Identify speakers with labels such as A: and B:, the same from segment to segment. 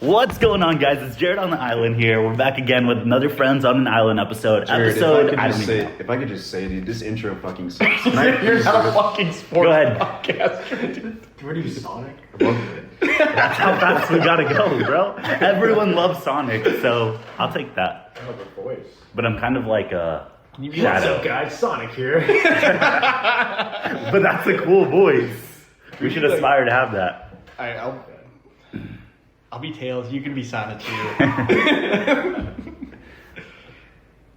A: What's going on, guys? It's Jared on the island here. We're back again with another Friends on an Island episode.
B: Jared, if I could just say, dude, this intro fucking sucks.
C: You're not a fucking sport
A: Go ahead.
C: podcaster, dude.
D: Where do you Sonic?
B: I love it.
A: That's how fast we gotta go, bro. Everyone loves Sonic, so I'll take that.
D: I love her voice.
A: But I'm kind of like a
D: What's
A: shadow.
D: up, guys? Sonic here.
A: But that's a cool voice. We should aspire to have that.
C: Alright, I'll be Tails. You can be Sonic too.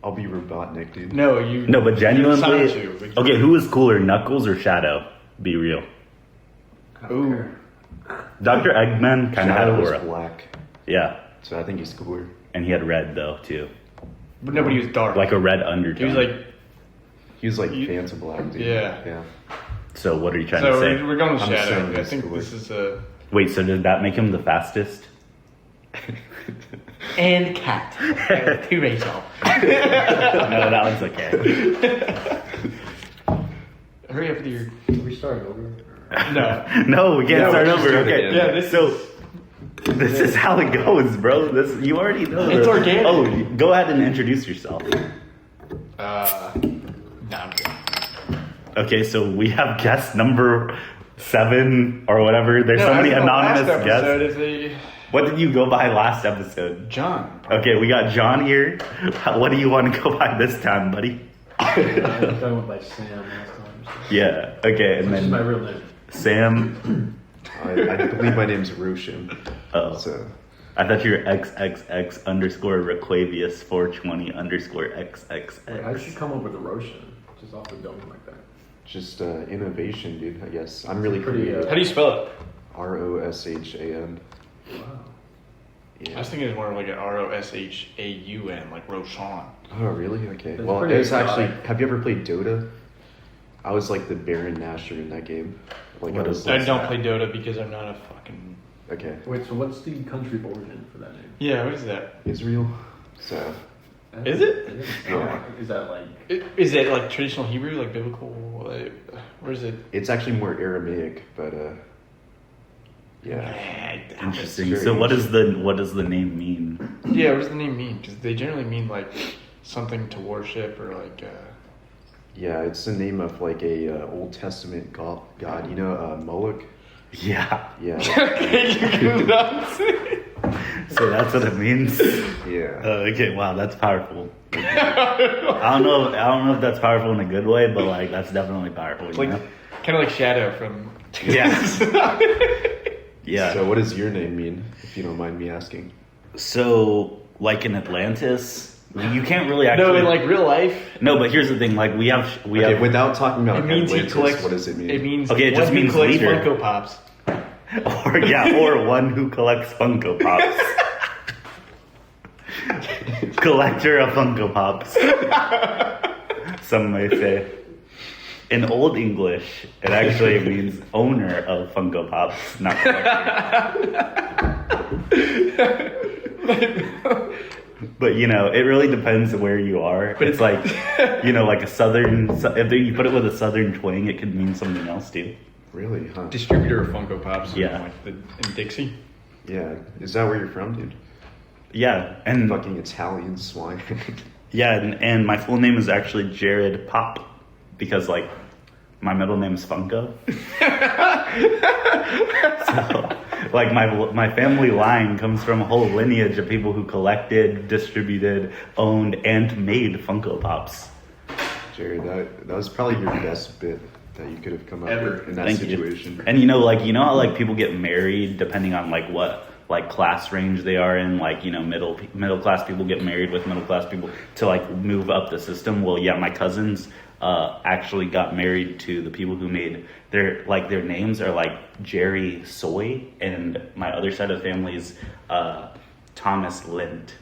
B: I'll be Robotnik, dude.
C: No, you.
A: No, but genuinely.
C: Sonic too.
A: Okay, who is cooler, Knuckles or Shadow? Be real.
C: Ooh.
A: Dr. Eggman kind of had
B: Shadow was
A: aura.
B: black,
A: Yeah,
B: so I think he's cooler.
A: and he had red though too,
C: But nobody was dark.
A: like a red
C: he
A: undertone.
C: was like.
B: He was like
C: You-
B: Phantom Black, dude.
C: Yeah.
B: Yeah.
A: So what are you trying
C: So
A: to say?
C: we're going with
B: I'm
C: Shadow.
B: saying
C: I
B: he's
C: think
B: cooler.
C: this is a.
A: Wait, so did that make him the fastest?
C: And cat. To Rachel.
A: No, that one's okay.
C: Hurry up with your.
D: Are we starting over?
C: No.
A: No, we can't
B: Yeah,
A: start
B: we'll just
A: over.
B: do it
A: Okay,
B: again.
C: Yeah, this
A: so this is how it goes, bro. This you already know.
C: It's organic.
A: Oh, go ahead and introduce yourself.
C: Nah, I'm good.
A: Okay, so we have guest number 7 or whatever. There's so
C: I
A: many
C: think the last
A: anonymous
C: episode
A: guests.
C: is a
A: What did you go by last episode?
C: John.
A: Okay, we got John here. What do you want to go by this time, buddy?
D: I went by Sam last time. So.
A: Yeah. Okay, and
D: Which is my
A: then
D: real name.
A: Sam.
B: I believe my name's Roshan.
A: Oh.
B: So,
A: I thought you were XXX underscore Requavius 420 underscore
D: Wait, how did you
A: XXX.
D: come up with the Roshan? Just off the dome like that.
B: just innovation, dude, I guess. I'm really
D: Pretty,
B: creative.
C: How do you spell it?
B: Roshan.
D: Wow.
C: I
B: Yeah.
C: was thinking it's more like an Roshaun, like Roshan.
B: Oh, really? Okay.
D: It's
B: Well,
D: pretty
B: it was actually...
D: exotic.
B: Have you ever played Dota? I was like the Baron Nashor in that game. Like,
A: What
B: I
A: is
B: was
A: that?
C: I
B: like...
C: don't play Dota because I'm not a fucking.
B: Okay.
D: Wait, so what's the country of origin for that name?
C: Yeah, what is that?
B: Israel. So...
C: Is it?
B: Yeah.
D: Is that like...
C: Is it like traditional Hebrew, like biblical? Where is it?
B: It's actually more Aramaic, but yeah.
A: Interesting.
B: Very
A: So what does the name mean?
C: Yeah, what does the name mean? Because they generally mean like something to worship or like.
B: Yeah, it's the name of like a Old Testament god. You know, Moloch.
A: Yeah.
B: Yeah,
C: You nuts.
A: So that's what it means.
B: yeah.
A: Okay. Wow, that's powerful. I don't know if that's powerful in a good way, but like that's definitely powerful. You
C: Like
A: know?
C: kind of like Shadow from.
A: Yeah. Yeah.
B: So, what does your name mean, if you don't mind me asking?
A: So, like in Atlantis, you can't really
C: No,
A: actually.
C: in like real life,
A: No, but here's the thing. Like we
B: Okay,
A: have.
B: without talking about
C: it means he
B: Atlantis,
C: collects.
B: what does it mean?
C: It means
A: Okay, it just
C: one who
A: means
C: collects
A: leader.
C: Funko Pops.
A: or one who collects Funko Pops. Collector of Funko Pops. Some may say. In Old English, it actually means owner of Funko Pops, not collector. But you know, it really depends where you are.
C: But
A: It's like, you know, like a southern. If you put it with a southern twang, it could mean something else too.
B: Really, huh?
C: Distributor of Funko Pops.
A: Yeah.
C: Like in Dixie.
B: Yeah. Is that where you're from, dude?
A: Yeah, and
B: Fucking Italian swine.
A: yeah, and my full name is actually Jared Pop because like my middle name is Funko. So like my family line comes from a whole lineage of people who collected, distributed, owned, and made Funko Pops.
B: Jared, that was probably your best bit that you could have come up
C: Ever.
B: with in that
A: Thank
B: situation.
A: you. And you know how like people get married depending on like what like class range they are in, like, you know, middle class people get married with middle class people to like move up the system. Well, yeah, my cousins actually got married to the people who made their names are like Jerry Soy, and my other side of the family is Thomas Lind,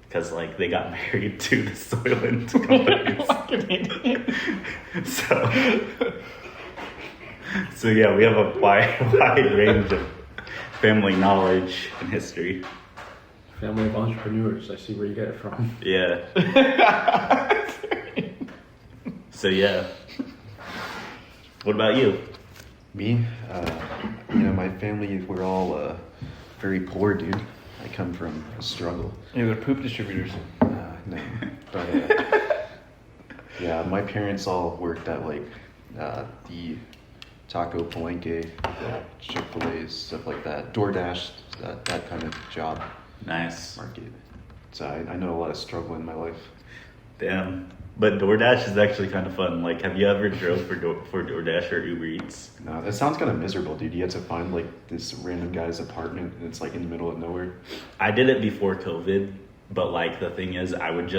A: because like they got married to the Soylent companies.
C: Fucking idiot.
A: So yeah, we have a wide range of family knowledge and history.
D: Family of entrepreneurs. I see where you get it from.
A: Yeah. So yeah. What about you?
B: Me, you know, my family, we're all very poor, dude. I come from a struggle.
C: Yeah, they're poop distributors.
B: No, but yeah, my parents all worked at like the Taco Palenque, Chick-fil-A's, stuff like that. DoorDash, that kind of job
A: Nice.
B: market. So I know a lot of struggle in my life.
A: Damn. But DoorDash is actually kind of fun. Like, have you ever drove for DoorDash or Uber Eats?
B: No, that sounds kind of miserable, dude. You have to find like this random guy's apartment and it's like in the middle of nowhere.
A: I did it before COVID, but like the thing is, I would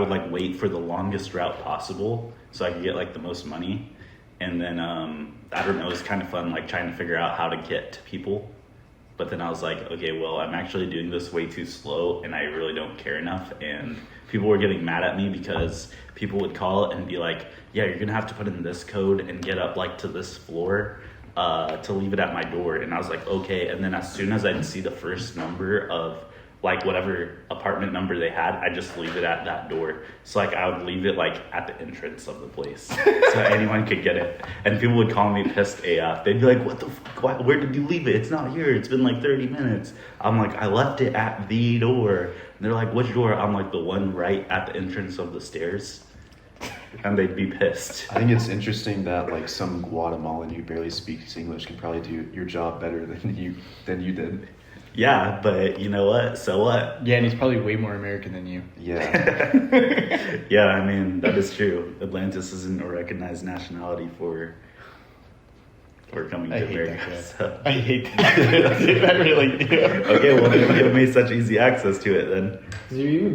A: like wait for the longest route possible so I could get like the most money. And then, I don't know, it was kind of fun, like trying to figure out how to get to people. But then I was like, okay, well, I'm actually doing this way too slow and I really don't care enough. And people were getting mad at me because people would call and be like, yeah, you're going to have to put in this code and get up like to this floor to leave it at my door. And I was like, okay. And then as soon as I'd see the first number of like whatever apartment number they had, I just leave it at that door. So like I would leave it like at the entrance of the place so anyone could get it. And people would call me pissed AF. They'd be like, what the fuck? Where did you leave it? It's not here. It's been like 30 minutes. I'm like, I left it at the door. And they're like, which door? I'm like, the one right at the entrance of the stairs. And they'd be pissed.
B: I think it's interesting that like some Guatemalan who barely speaks English can probably do your job better than you did.
A: Yeah, but you know what? So what?
C: Yeah, and he's probably way more American than you.
B: Yeah.
A: Yeah, I mean, that is true. Atlantis isn't a recognized nationality for coming
C: I
A: to
C: hate
A: America.
C: that
A: So.
C: I hate that. I really do.
A: Okay, well, you give me such easy access to it then.
D: Do you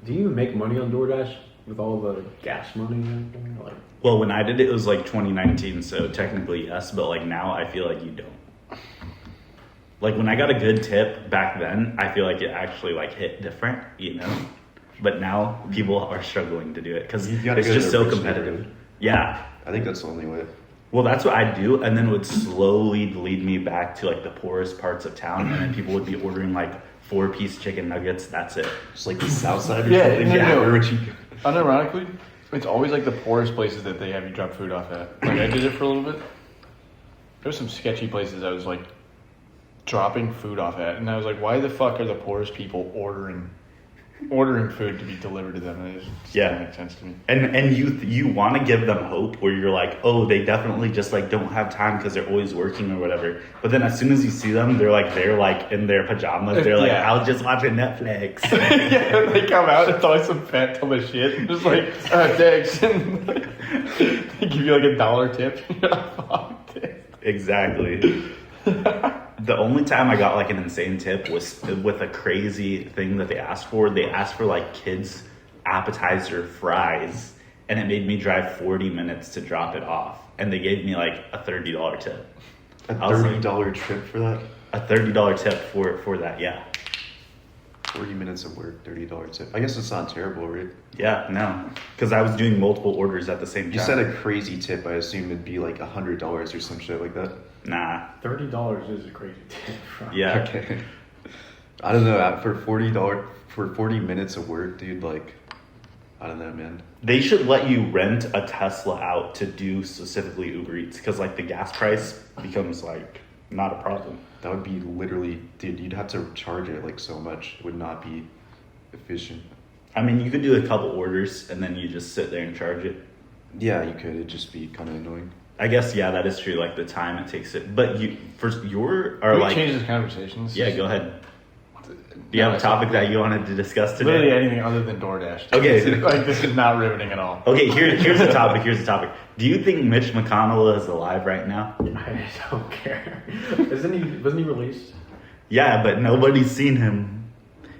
D: even make money on DoorDash with all the gas money and everything? Like,
A: Well, when I did it, it was like 2019, so technically yes, but like now I feel like you don't. Like when I got a good tip back then, I feel like it actually like hit different, you know? But now people are struggling to do it because
B: You gotta
A: it's
B: go to
A: just
B: the
A: so
B: rich
A: competitive.
B: neighborhood.
A: Yeah.
B: I think that's the only way.
A: Well, that's what I do, and then it would slowly lead me back to like the poorest parts of town, and then people would be ordering like 4-piece chicken nuggets. That's it.
B: Just like the South Side or
C: Yeah,
B: something.
C: no.
B: Where would you go?
C: Unironically, it's always like the poorest places that they have you drop food off at. Like I did it for a little bit. There were some sketchy places I was like dropping food off at, and I was like, why the fuck are the poorest people ordering food to be delivered to them? And it just
A: Yeah.
C: doesn't make sense to me.
A: And you want to give them hope where you're like, oh, they definitely just like don't have time because they're always working or whatever. But then as soon as you see them, they're like in their pajamas. They're like,
C: Yeah.
A: I was just watching Netflix.
C: Yeah, they come out, it's always some fat ton of shit. Just like, thanks. And they give you like $1 tip. You're like, fuck this.
A: Exactly. The only time I got like an insane tip was with a crazy thing that they asked for. They asked for like kids appetizer fries, and it made me drive 40 minutes to drop it off. And they gave me like a $30 tip.
B: A
A: I was like,
B: $30 trip for that?
A: a $30 tip for that, yeah.
B: 40 minutes of work, $30 tip. I guess it's not terrible, right?
A: Yeah, no. Because I was doing multiple orders at the same time.
B: You said a crazy tip. I assume it'd be like $100 or some shit like that.
A: Nah.
D: $30 is a crazy tip.
A: Yeah.
B: Okay. I don't know. For $40 for 40 minutes of work, dude. Like, I don't know, man.
A: They should let you rent a Tesla out to do specifically Uber Eats because like the gas price becomes like not a problem.
B: That would be literally, dude. You'd have to charge it like so much. It would not be efficient.
A: I mean, you could do a couple orders and then you just sit there and charge it.
B: Yeah, you could. It'd just be kind of annoying.
A: I guess, yeah, that is true. Like the time it takes it, but you first your
C: Can
A: are
C: we
A: like
C: change this conversation?
A: yeah. Go ahead. Do you have a topic that you wanted to discuss today?
C: Literally anything other than DoorDash.
A: Okay.
C: Like this is not riveting at all.
A: Okay, here's the topic. Here's the topic. Do you think Mitch McConnell is alive right now?
D: I don't care. Wasn't he released?
A: Yeah, but nobody's seen him,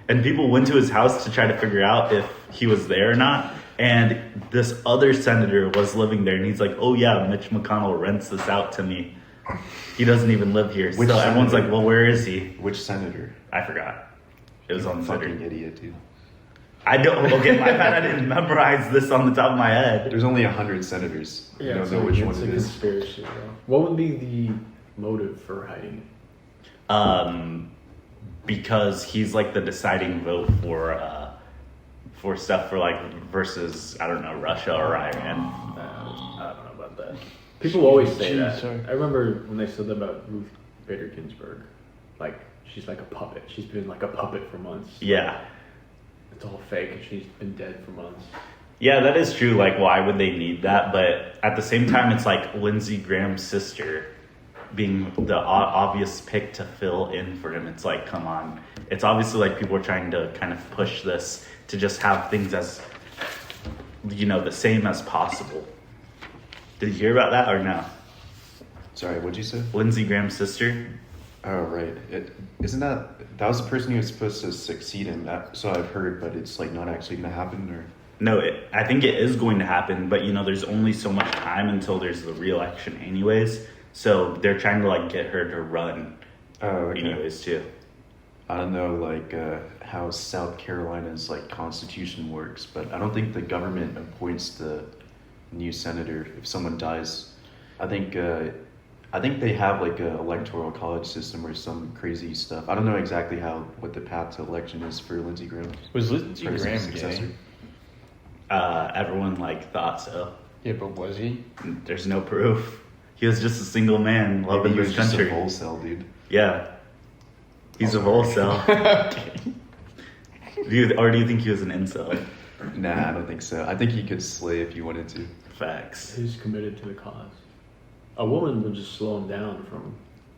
A: and people went to his house to try to figure out if he was there or not. And this other senator was living there, and he's like, "Oh yeah, Mitch McConnell rents this out to me. He doesn't even live here."
B: Which
A: so everyone's
B: senator?
A: like, "Well, where is he?"
B: Which senator?
A: I forgot. It was on
B: Fucking
A: Twitter.
B: idiot, dude.
A: I don't. Okay, my bad. I didn't memorize this on the top of my head.
B: There's only 100 senators. You don't know which one
D: it's
B: it
D: a
B: is.
D: conspiracy. Bro. What would be the motive for hiding it?
A: Because he's like the deciding vote for stuff for like versus I don't know Russia or Iran.
D: I don't know about that. People always say
C: Jeez,
D: that.
C: sorry.
D: I remember when they said that about Ruth Bader Ginsburg. Like, she's like a puppet. She's been like a puppet for months.
A: Yeah.
D: It's all fake, and she's been dead for months.
A: Yeah, that is true. Like, why would they need that? But at the same time, it's like Lindsey Graham's sister being the obvious pick to fill in for him. It's like, come on. It's obviously like people are trying to kind of push this to just have things as, you know, the same as possible. Did you hear about that or no?
B: Sorry, what'd you say?
A: Lindsey Graham's sister?
B: Oh, right. Isn't that was the person who was supposed to succeed him? So I've heard, but it's like not actually going to happen, or?
A: No, I think it is going to happen, but you know, there's only so much time until there's the re-election anyways. So they're trying to like get her to run anyways too.
B: I don't know like how South Carolina's like constitution works, but I don't think the government appoints the new senator if someone dies. I think they have like a electoral college system or some crazy stuff. I don't know exactly what the path to election is for Lindsey Graham.
C: Was Lindsey
B: Or his
C: Graham
B: successor.
C: gay?
A: Everyone like thought so.
C: Yeah, but was he?
A: There's no proof. He was just a single man
B: Maybe
A: loving
B: he was
A: his
B: just
A: country.
B: a bull cell, dude.
A: Yeah. He's a whole cell. Do you think he was an incel?
B: Nah, I don't think so. I think he could slay if you wanted to.
A: Facts.
D: Who's committed to the cause? A woman would just slow him down from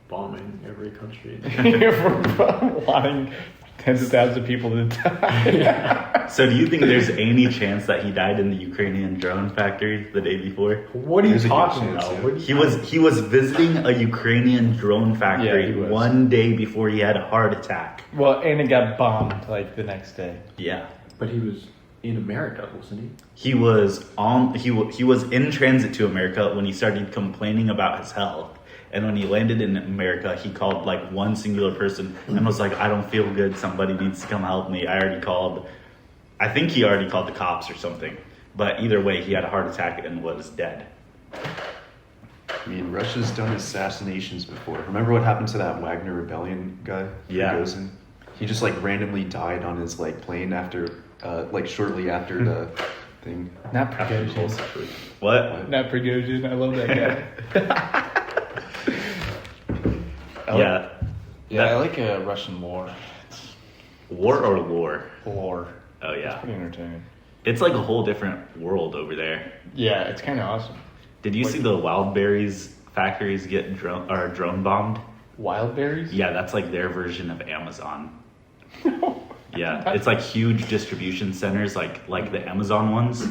D: bombing every country.
C: For wanting tens of thousands of people to die.
A: So do you think there's any chance that he died in the Ukrainian drone factory the day before?
D: What are you
B: There's a good
D: talking
B: chance,
D: about?
B: yeah.
D: What are you-
A: He was visiting a Ukrainian drone
C: Yeah,
A: factory
C: he was.
A: one day before he had a heart attack.
C: Well, and it got bombed like the next day.
A: Yeah.
D: But he was in America, wasn't he?
A: He was in transit to America when he started complaining about his health. And when he landed in America, he called like one singular person and was like, I don't feel good. Somebody needs to come help me. I think he already called the cops or something. But either way, he had a heart attack and was dead.
B: I mean, Russia's done assassinations before. Remember what happened to that Wagner Rebellion guy?
A: Yeah.
B: Prigozhin? He just like randomly died on his like plane after, like shortly after the thing.
C: Not
A: After the whole
C: Prigozhin.
A: situation. What?
C: Not Prigozhin. I love that guy.
A: Yeah.
C: Yeah, I like Russian lore.
A: War or lore?
C: Lore.
A: Oh,
C: It's
A: yeah.
C: pretty entertaining.
A: It's like a whole different world over there.
C: Yeah, it's kind of awesome.
A: Did you see the wild berries factories get drone bombed?
C: Wild berries?
A: Yeah, that's like their version of Amazon. Yeah, it's like huge distribution centers, like the Amazon ones,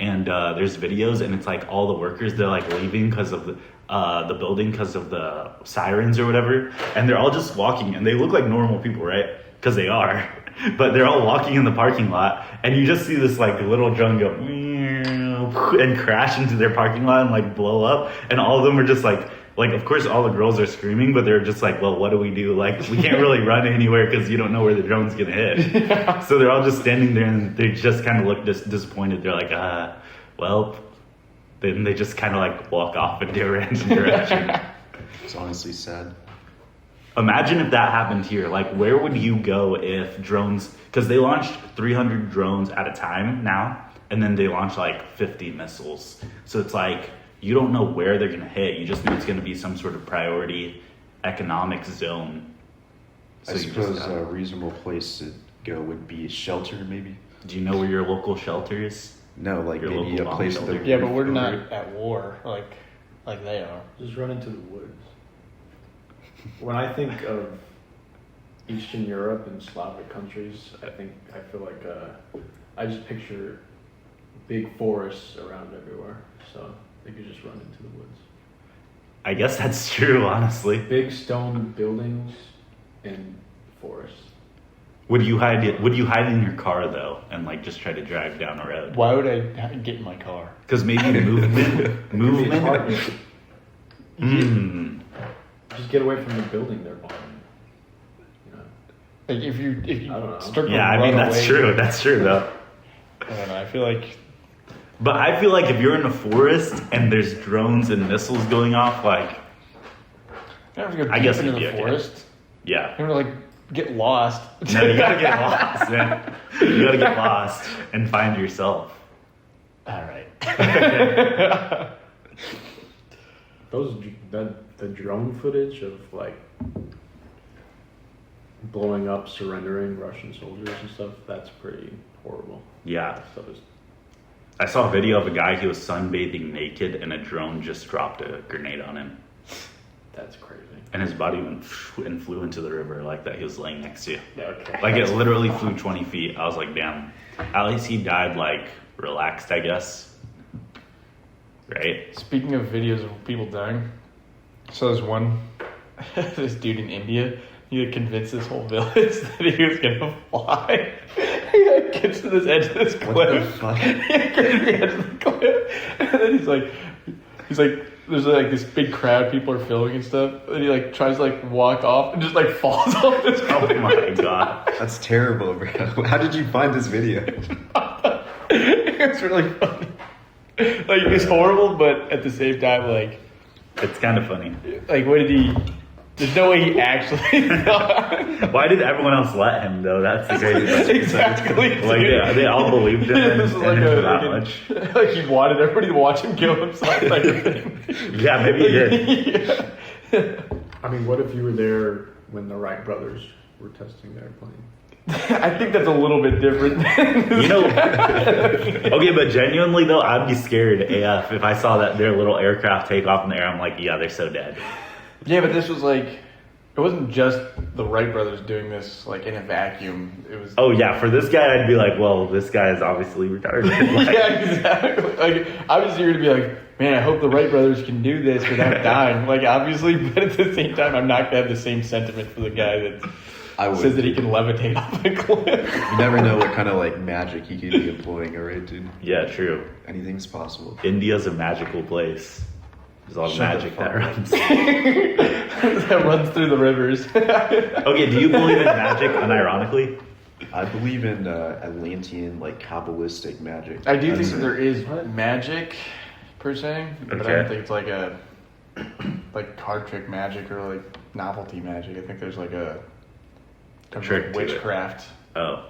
A: and there's videos, and it's like all the workers, they're like leaving because of the building because of the sirens or whatever, and they're all just walking, and they look like normal people, right? Because they are, but they're all walking in the parking lot, and you just see this like little drone go and crash into their parking lot and like blow up, and all of them are just like of course all the girls are screaming, but they're just like, well, what do we do? Like, we can't really run anywhere because you don't know where the drone's gonna hit.
C: Yeah.
A: So they're all just standing there and they just kind of look disappointed. They're like, well, then they just kind of like walk off into a random direction.
B: It's honestly sad.
A: Imagine if that happened here. Like, where would you go if drones, because they launched 300 drones at a time now, and then they launched like 50 missiles. So it's like, you don't know where they're going to hit. You just know it's going to be some sort of priority economic zone. So
B: I
A: you just
B: suppose
A: gotta-
B: a reasonable place to go would be a shelter, maybe.
A: Do you know where your local shelter is?
B: No, like
A: Your
B: maybe
A: local
B: a
A: bomb
B: place with a
A: shelter.
C: Yeah, but
B: roof
C: we're
B: over
C: not
B: it.
C: at war like they are.
D: Just run into the woods. When I think of Eastern Europe and Slavic countries, I feel like I just picture big forests around everywhere, so they could just run into the woods.
A: I guess that's true, honestly.
D: Big stone buildings and forests.
A: Would you hide in your car though, and like just try to drive down a road?
C: Why would I get in my car?
A: Because maybe movement.
D: It's hard. Just get away from the building they're bombing. You know?
C: Like if you
D: I don't know.
C: start to
A: Yeah, I
C: run
A: mean that's
C: away-
A: true. That's true though.
C: I don't know. I feel like
A: But I feel like if you're in a forest and there's drones and missiles going off, like,
C: you have to go
A: I
C: deep
A: guess
C: into
A: it'd be
C: the
A: okay.
C: forest.
A: yeah.
C: You have to like get lost.
A: No, you gotta get lost, man. You gotta get lost and find yourself. All right.
D: The drone footage of like blowing up, surrendering Russian soldiers and stuff. That's pretty horrible.
A: Yeah.
D: That stuff is.
A: I saw a video of a guy, he was sunbathing naked and a drone just dropped a grenade on him.
D: That's crazy.
A: And his body went and flew into the river like that he was laying next to you.
D: Yeah, okay.
A: Like it literally flew 20 feet. I was like, damn. At least he died like relaxed, I guess. Right?
C: Speaking of videos of people dying, so there's one, this dude in India, he had convinced this whole village that he was gonna fly. He like gets to this edge of this cliff.
B: What the fuck?
C: He gets to the edge of the cliff, and then he's like, there's like this big crowd, people are filming and stuff, and he like tries to like walk off and just like falls off this cliff.
A: Oh my god.
B: That's terrible, bro. How did you find this video?
C: It's really funny. Like it's horrible, but at the same time, like
A: It's kind of funny.
C: what did he? There's no way he actually thought.
A: Why did everyone else let him though? That's the crazy thing.
C: Exactly.
A: Like they all believed him and
C: This is like
A: him that much.
C: like he wanted everybody to watch him kill himself type of thing.
A: Yeah, maybe he did.
C: Yeah.
D: I mean, what if you were there when the Wright brothers were testing their plane?
C: I think that's a little bit different.
A: You know, okay, but genuinely though, I'd be scared AF if I saw that their little aircraft take off in the air. I'm like, yeah, they're so dead.
C: Yeah, but this was like, it wasn't just the Wright brothers doing this like in a vacuum. It was.
A: Oh yeah, for this guy, I'd be like, well, this guy is obviously retarded. Like,
C: Yeah, exactly. Like I was here to be like, man, I hope the Wright brothers can do this without dying. Like obviously, but at the same time, I'm not gonna have the same sentiment for the guy that
B: I would.
C: says that he can levitate off a cliff.
B: You never know what kind of like magic he could be employing, alright, dude?
A: yeah, true.
B: Anything's possible.
A: India's a magical place. There's a lot of
B: Shut the
A: magic that
B: fuck up.
A: runs.
C: That runs through the rivers.
A: Okay, do you believe in magic unironically?
B: I believe in Atlantean, like Kabbalistic magic.
C: I do think
B: That's-
C: that there is magic per se, but I
A: Okay.
C: don't think it's like a like card trick magic or like novelty magic. I think there's like a
A: trick to it.
C: witchcraft.
A: Oh,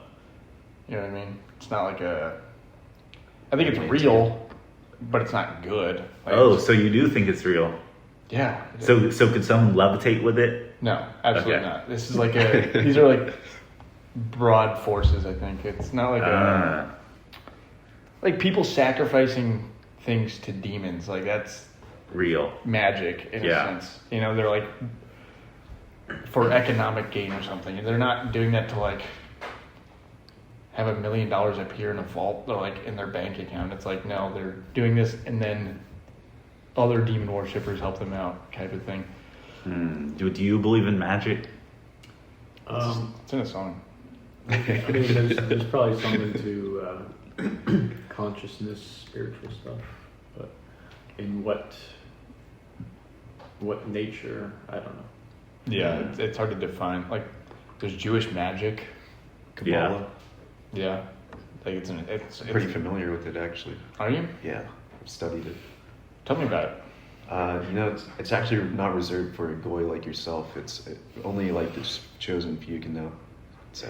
C: You know what I mean? It's not like a. I think it's real, but it's not good. Like,
A: oh, so you do think it's real?
C: yeah.
A: So could someone levitate with it?
C: No, absolutely
A: Okay.
C: not. This is like a. These are like broad forces. I think it's not like a. Like people sacrificing things to demons. Like that's
A: Real.
C: magic in
A: Yeah.
C: a sense. You know, they're like for economic gain or something. And they're not doing that to like have $1 million appear in a vault or like in their bank account. It's like no, they're doing this and then other demon worshippers help them out, type of thing.
A: Do you believe in magic?
C: It's in a song.
D: I mean, there's probably something to consciousness, spiritual stuff, but in what nature, I don't know.
C: Yeah, it's hard to define. Like, there's Jewish magic.
B: Kabbalah.
C: Yeah, like it's
B: I'm pretty familiar with it, actually.
C: Are you?
B: Yeah, I've studied it.
C: Tell me about it.
B: You know, it's actually not reserved for a goy like yourself. It's only like the chosen few can know. So.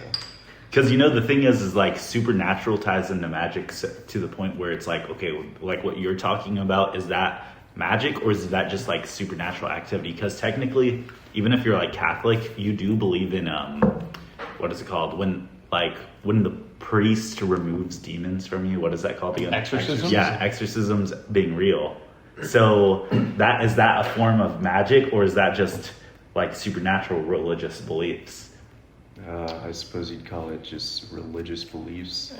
A: Because you know the thing is like supernatural ties into magic to the point where it's like, okay, like what you're talking about, is that magic or is that just like supernatural activity? Because technically, even if you're like Catholic, you do believe in what is it called when the priest removes demons from you? What is that called again?
C: Exorcisms?
A: Yeah, exorcisms being real. So is that a form of magic or is that just like supernatural religious beliefs?
B: I suppose you'd call it just religious beliefs.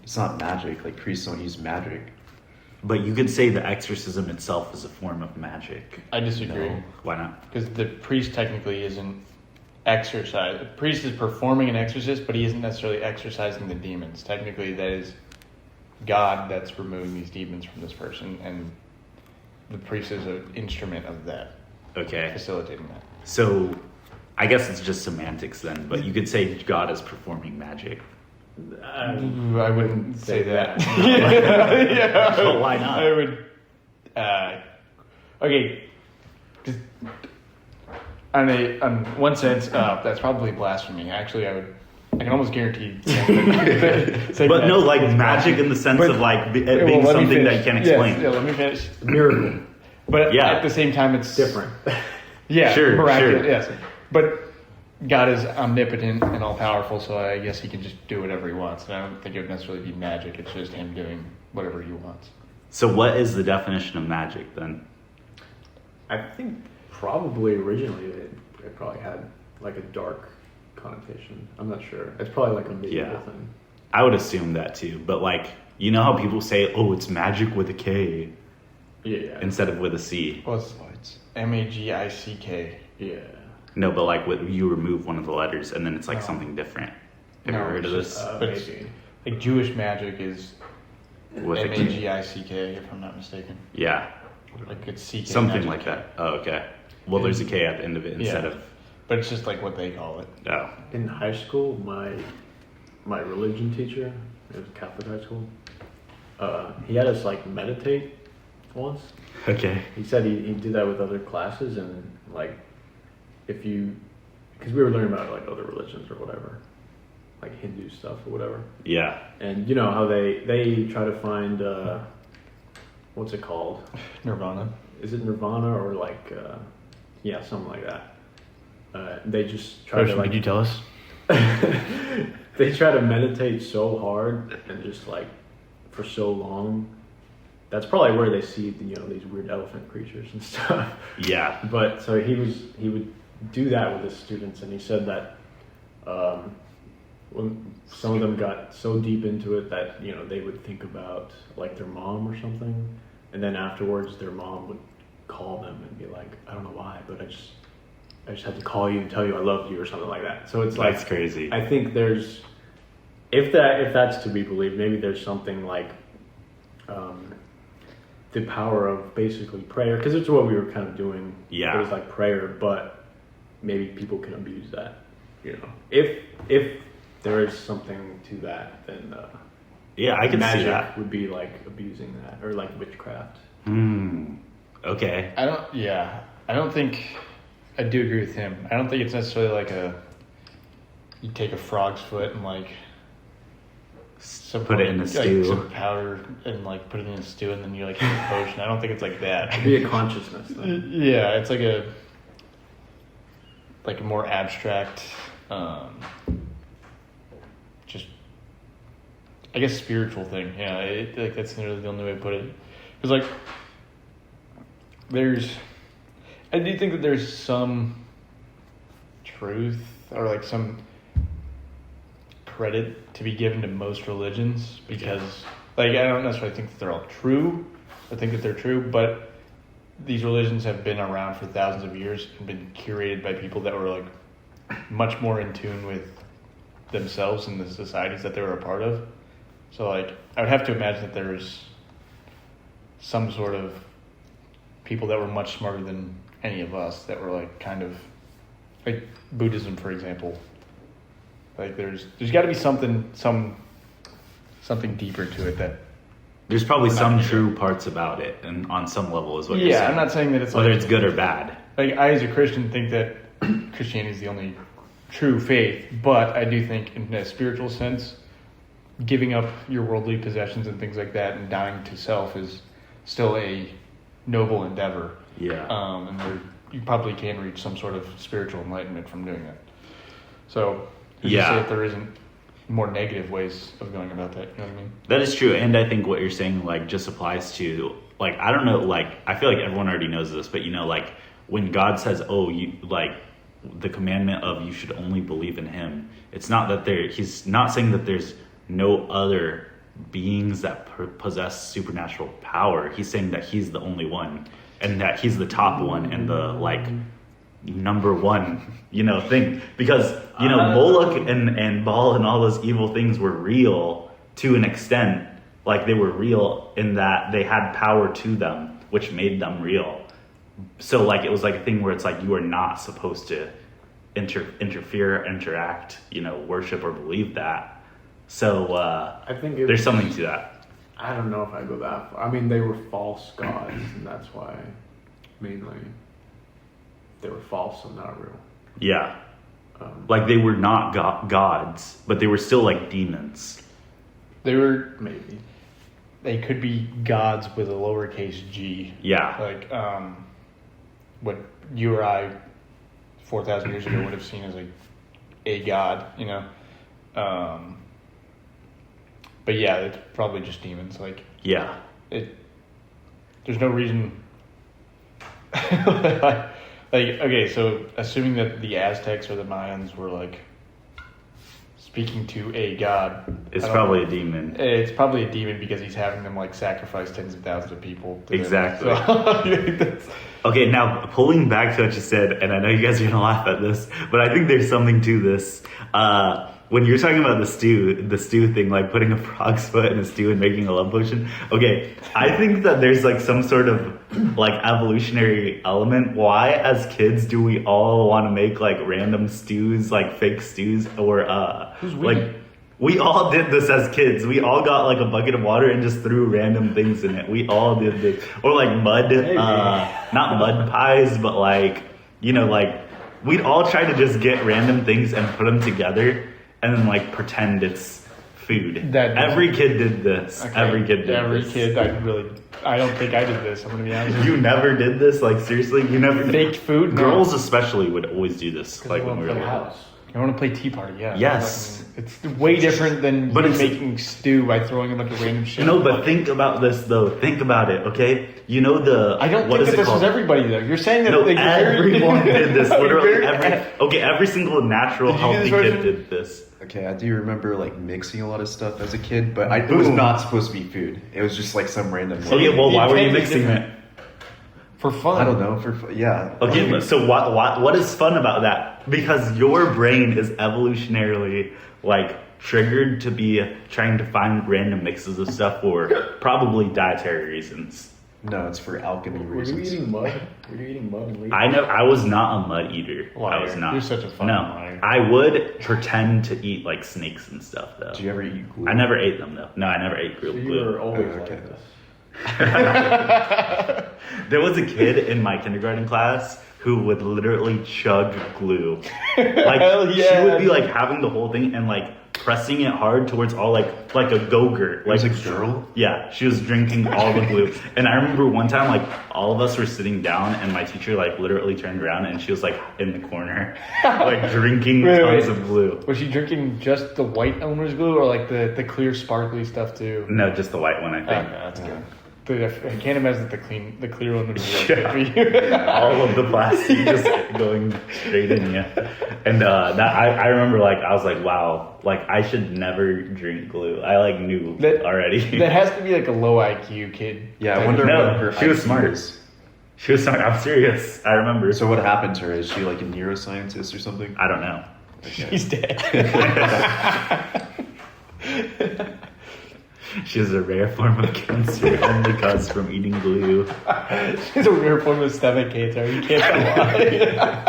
B: It's not magic. Like priests don't use magic.
A: But you could say the exorcism itself is a form of magic.
C: I disagree.
B: No.
A: Why not?
C: Because the priest technically isn't exorcised. The priest is performing an exorcist, but he isn't necessarily exorcising the demons. Technically, that is God that's removing these demons from this person, and the priest is an instrument of that,
A: Okay.
C: facilitating that.
A: So I guess it's just semantics then, but you could say God is performing magic.
C: I wouldn't say that.
D: that.
C: Yeah.
A: But why not?
C: I would. Okay. Just on one sense, that's probably blasphemy. Actually, I can almost guarantee.
A: But no, like magic in the sense of like it being something that you can't explain.
C: Yes, yeah, let me finish.
D: Miracle.
C: But
A: Yeah.
C: at the same time, it's
D: Different.
C: Yeah,
A: Sure,
C: miraculous.
A: sure.
C: Yes, but God is omnipotent and all powerful, so I guess he can just do whatever he wants. And I don't think it would necessarily be magic. It's just him doing whatever he wants.
A: So what is the definition of magic then?
D: I think probably originally it probably had like a dark connotation. I'm not sure. It's probably like a medieval thing.
A: I would assume that too, but like, you know how people say, oh, it's magic with a K
D: Yeah.
A: instead of with a C?
C: Well, it's MAGICK.
D: Yeah.
A: No, but like you remove one of the letters and then it's like something different. Have you
C: No,
A: heard of
C: it's
A: this?
C: But it's-
D: Maybe.
C: Like Jewish magic is
A: With a K?
C: MAGICK, if I'm not mistaken.
A: Yeah,
C: Like it's CK.
A: something
C: magic.
A: like that. Oh, okay. Well, there's a K at the end of it instead
C: Yeah.
A: of,
C: But it's just like what they call it.
A: oh.
D: In high school, my religion teacher, it was Catholic high school, he had us like meditate once.
A: Okay.
D: He said he did that with other classes, and like if you, because we were learning about like other religions or whatever, like Hindu stuff or whatever,
A: Yeah.
D: and you know how they try to find what's it called?
C: Nirvana.
D: Is it nirvana or like yeah, something like that. They just try to like.
C: Could you tell us?
D: They try to meditate so hard and just like for so long. That's probably where they see these weird elephant creatures and stuff.
A: Yeah.
D: But so he would do that with his students, and he said that when some of them got so deep into it that they would think about like their mom or something, and then afterwards their mom would call them and be like, I don't know why, but I just had to call you and tell you I loved you or something like that. So it's like,
A: That's crazy.
D: I think there's, if that's to be believed, maybe there's something like the power of basically prayer, because it's what we were kind of doing.
A: Yeah.
D: It was like prayer, but maybe people can abuse that. If there is something to that, then
A: Yeah, I can see
D: magic
A: that.
D: would be like abusing that, or like witchcraft.
A: Okay.
C: I don't think, I do agree with him. I don't think it's necessarily like you take a frog's foot and like,
A: Put it in a stew.
C: Some powder and like put it in a stew and then you like hit a potion. I don't think it's like that.
D: It'd be a consciousness thing.
C: Yeah, it's like a more abstract, just I guess spiritual thing. Yeah, like that's really the only way to put it. Because like I do think that there's some truth or like some credit to be given to most religions, because like I don't necessarily think that they're all true. I think that they're true, but these religions have been around for thousands of years and been curated by people that were like much more in tune with themselves and the societies that they were a part of. So like I would have to imagine that there's some sort of people that were much smarter than any of us that were like kind of like Buddhism, for example. Like there's got to be something deeper to it that
A: There's probably
C: We're not
A: some
C: gonna
A: true parts about it, and on some level is what you're saying.
C: I'm not saying that it's
A: whether
C: like,
A: it's good or bad.
C: like I as a Christian think that Christianity is the only true faith, but I do think in a spiritual sense, giving up your worldly possessions and things like that and dying to self is still a noble endeavor.
A: Yeah.
C: And you probably can reach some sort of spiritual enlightenment from doing that. So, who's to
A: Yeah.
C: say that there isn't more negative ways of going about that? You know what I mean?
A: That is true, and I think what you're saying like just applies to like I don't know, like I feel like everyone already knows this, but like when God says, "Oh, you like the commandment of you should only believe in Him," it's not that He's not saying that there's no other beings that possess supernatural power. He's saying that He's the only one, and that He's the top one and the like number one, thing, because Moloch and Baal and all those evil things were real to an extent. Like they were real in that they had power to them, which made them real. So like it was like a thing where it's like you are not supposed to interfere, interact, worship or believe that. So
D: I think
A: there's something to that.
D: I don't know if I go that far. I mean, they were false gods, and that's why mainly they were false and not real.
A: Yeah. Like they were not gods, but they were still like demons.
C: They were
D: Maybe.
C: They could be gods with a lowercase g.
A: Yeah.
C: Like what you or I 4,000 years ago would have seen as a a god, you know. But yeah, it's probably just demons. Like
A: Yeah.
C: there's no reason. Like okay, so assuming that the Aztecs or the Mayans were like speaking to a god,
A: It's probably a demon.
C: It's probably a demon because he's having them like sacrifice tens of thousands of people. To
A: Exactly.
C: Them. So,
A: Okay, now pulling back to what you said, and I know you guys are gonna laugh at this, but I think there's something to this. When you're talking about the stew thing, like putting a frog's foot in a stew and making a love potion. Okay, I think that there's like some sort of like evolutionary element. Why, as kids, do we all want to make like random stews, like fake stews, or
C: Who's we?
A: like we all did this as kids. We all got like a bucket of water and just threw random things in it. We all did this, or like mud, not mud pies, but like like we'd all try to just get random things and put them together. And then like pretend it's food. Every kid did this.
C: Okay.
A: Every kid did
C: Every
A: this.
C: kid, I don't think I did this. I'm gonna be honest with you.
A: You never did this? Like seriously? You never
C: Faked food? No.
A: Girls especially would always do this. Like when we were little.
D: house.
C: I want to play Tea Party, yeah.
A: Yes.
C: It's way different than
A: But it's
C: making stew by throwing a bunch of random shit.
A: No, but think about this though. Think about it, okay? You know the
C: I don't
A: what
C: think
A: is
C: that
A: it
C: this
A: called?
C: was everybody though. You're saying that
A: No,
C: like,
A: everyone did this. Literally
C: You're-
A: every single natural
C: Did you do
A: healthy
C: this
A: kid
C: version?
A: did this.
B: Okay, I do remember like mixing a lot of stuff as a kid, but it was
A: Boom.
B: not supposed to be food. It was just like some random.
A: Okay, well,
C: the
A: why were you
C: intent is
A: mixing
C: different.
A: it?
C: For fun.
B: I don't know. Yeah.
A: Okay, so what is fun about that? Because your brain is evolutionarily like triggered to be trying to find random mixes of stuff for probably dietary reasons.
B: No, it's for alchemy
D: Were you
B: reasons.
D: eating mud? Were you eating mud and leaf?
A: I was not a mud eater. I
C: Liar.
A: was not.
C: You're such a fucking
A: no.
C: liar.
A: I would pretend to eat like snakes and stuff though.
B: Did you ever eat glue?
A: I never ate them though. No, I never ate
D: So
A: grilled
D: you
A: glue.
D: were always
B: Oh, okay.
D: like this.
A: There was a kid in my kindergarten class who would literally chug glue. Like
C: Hell
A: she
C: yeah.
A: would be like having the whole thing and like pressing it hard towards all like a go-gurt.
B: It was
A: Like
B: a girl.
A: yeah, she was drinking all the glue. And I remember one time like all of us were sitting down and my teacher like literally turned around and she was like in the corner like drinking
C: Wait,
A: tons
C: wait.
A: of glue.
C: Was she drinking just the white Elmer's glue or like the clear sparkly stuff too?
A: No, just the white one I
C: Okay,
A: think.
C: that's good. Dude, I can't imagine that the clear one would be like good for you.
A: All of the plastic just going straight in you. And that I remember like I was like, wow, like I should never drink glue. I like knew
C: That-
A: already.
C: That has to be like a low IQ kid.
B: Yeah, I wonder
A: No,
B: what her
A: she was
B: IQ
A: smart.
B: is.
A: She was sorry, I'm serious. I remember.
B: So what happened to her? Is she like a neuroscientist or something?
A: I don't know.
C: She's dead.
A: She has a rare form of cancer only caused from eating glue.
C: She's a rare form of stomach cancer. You can't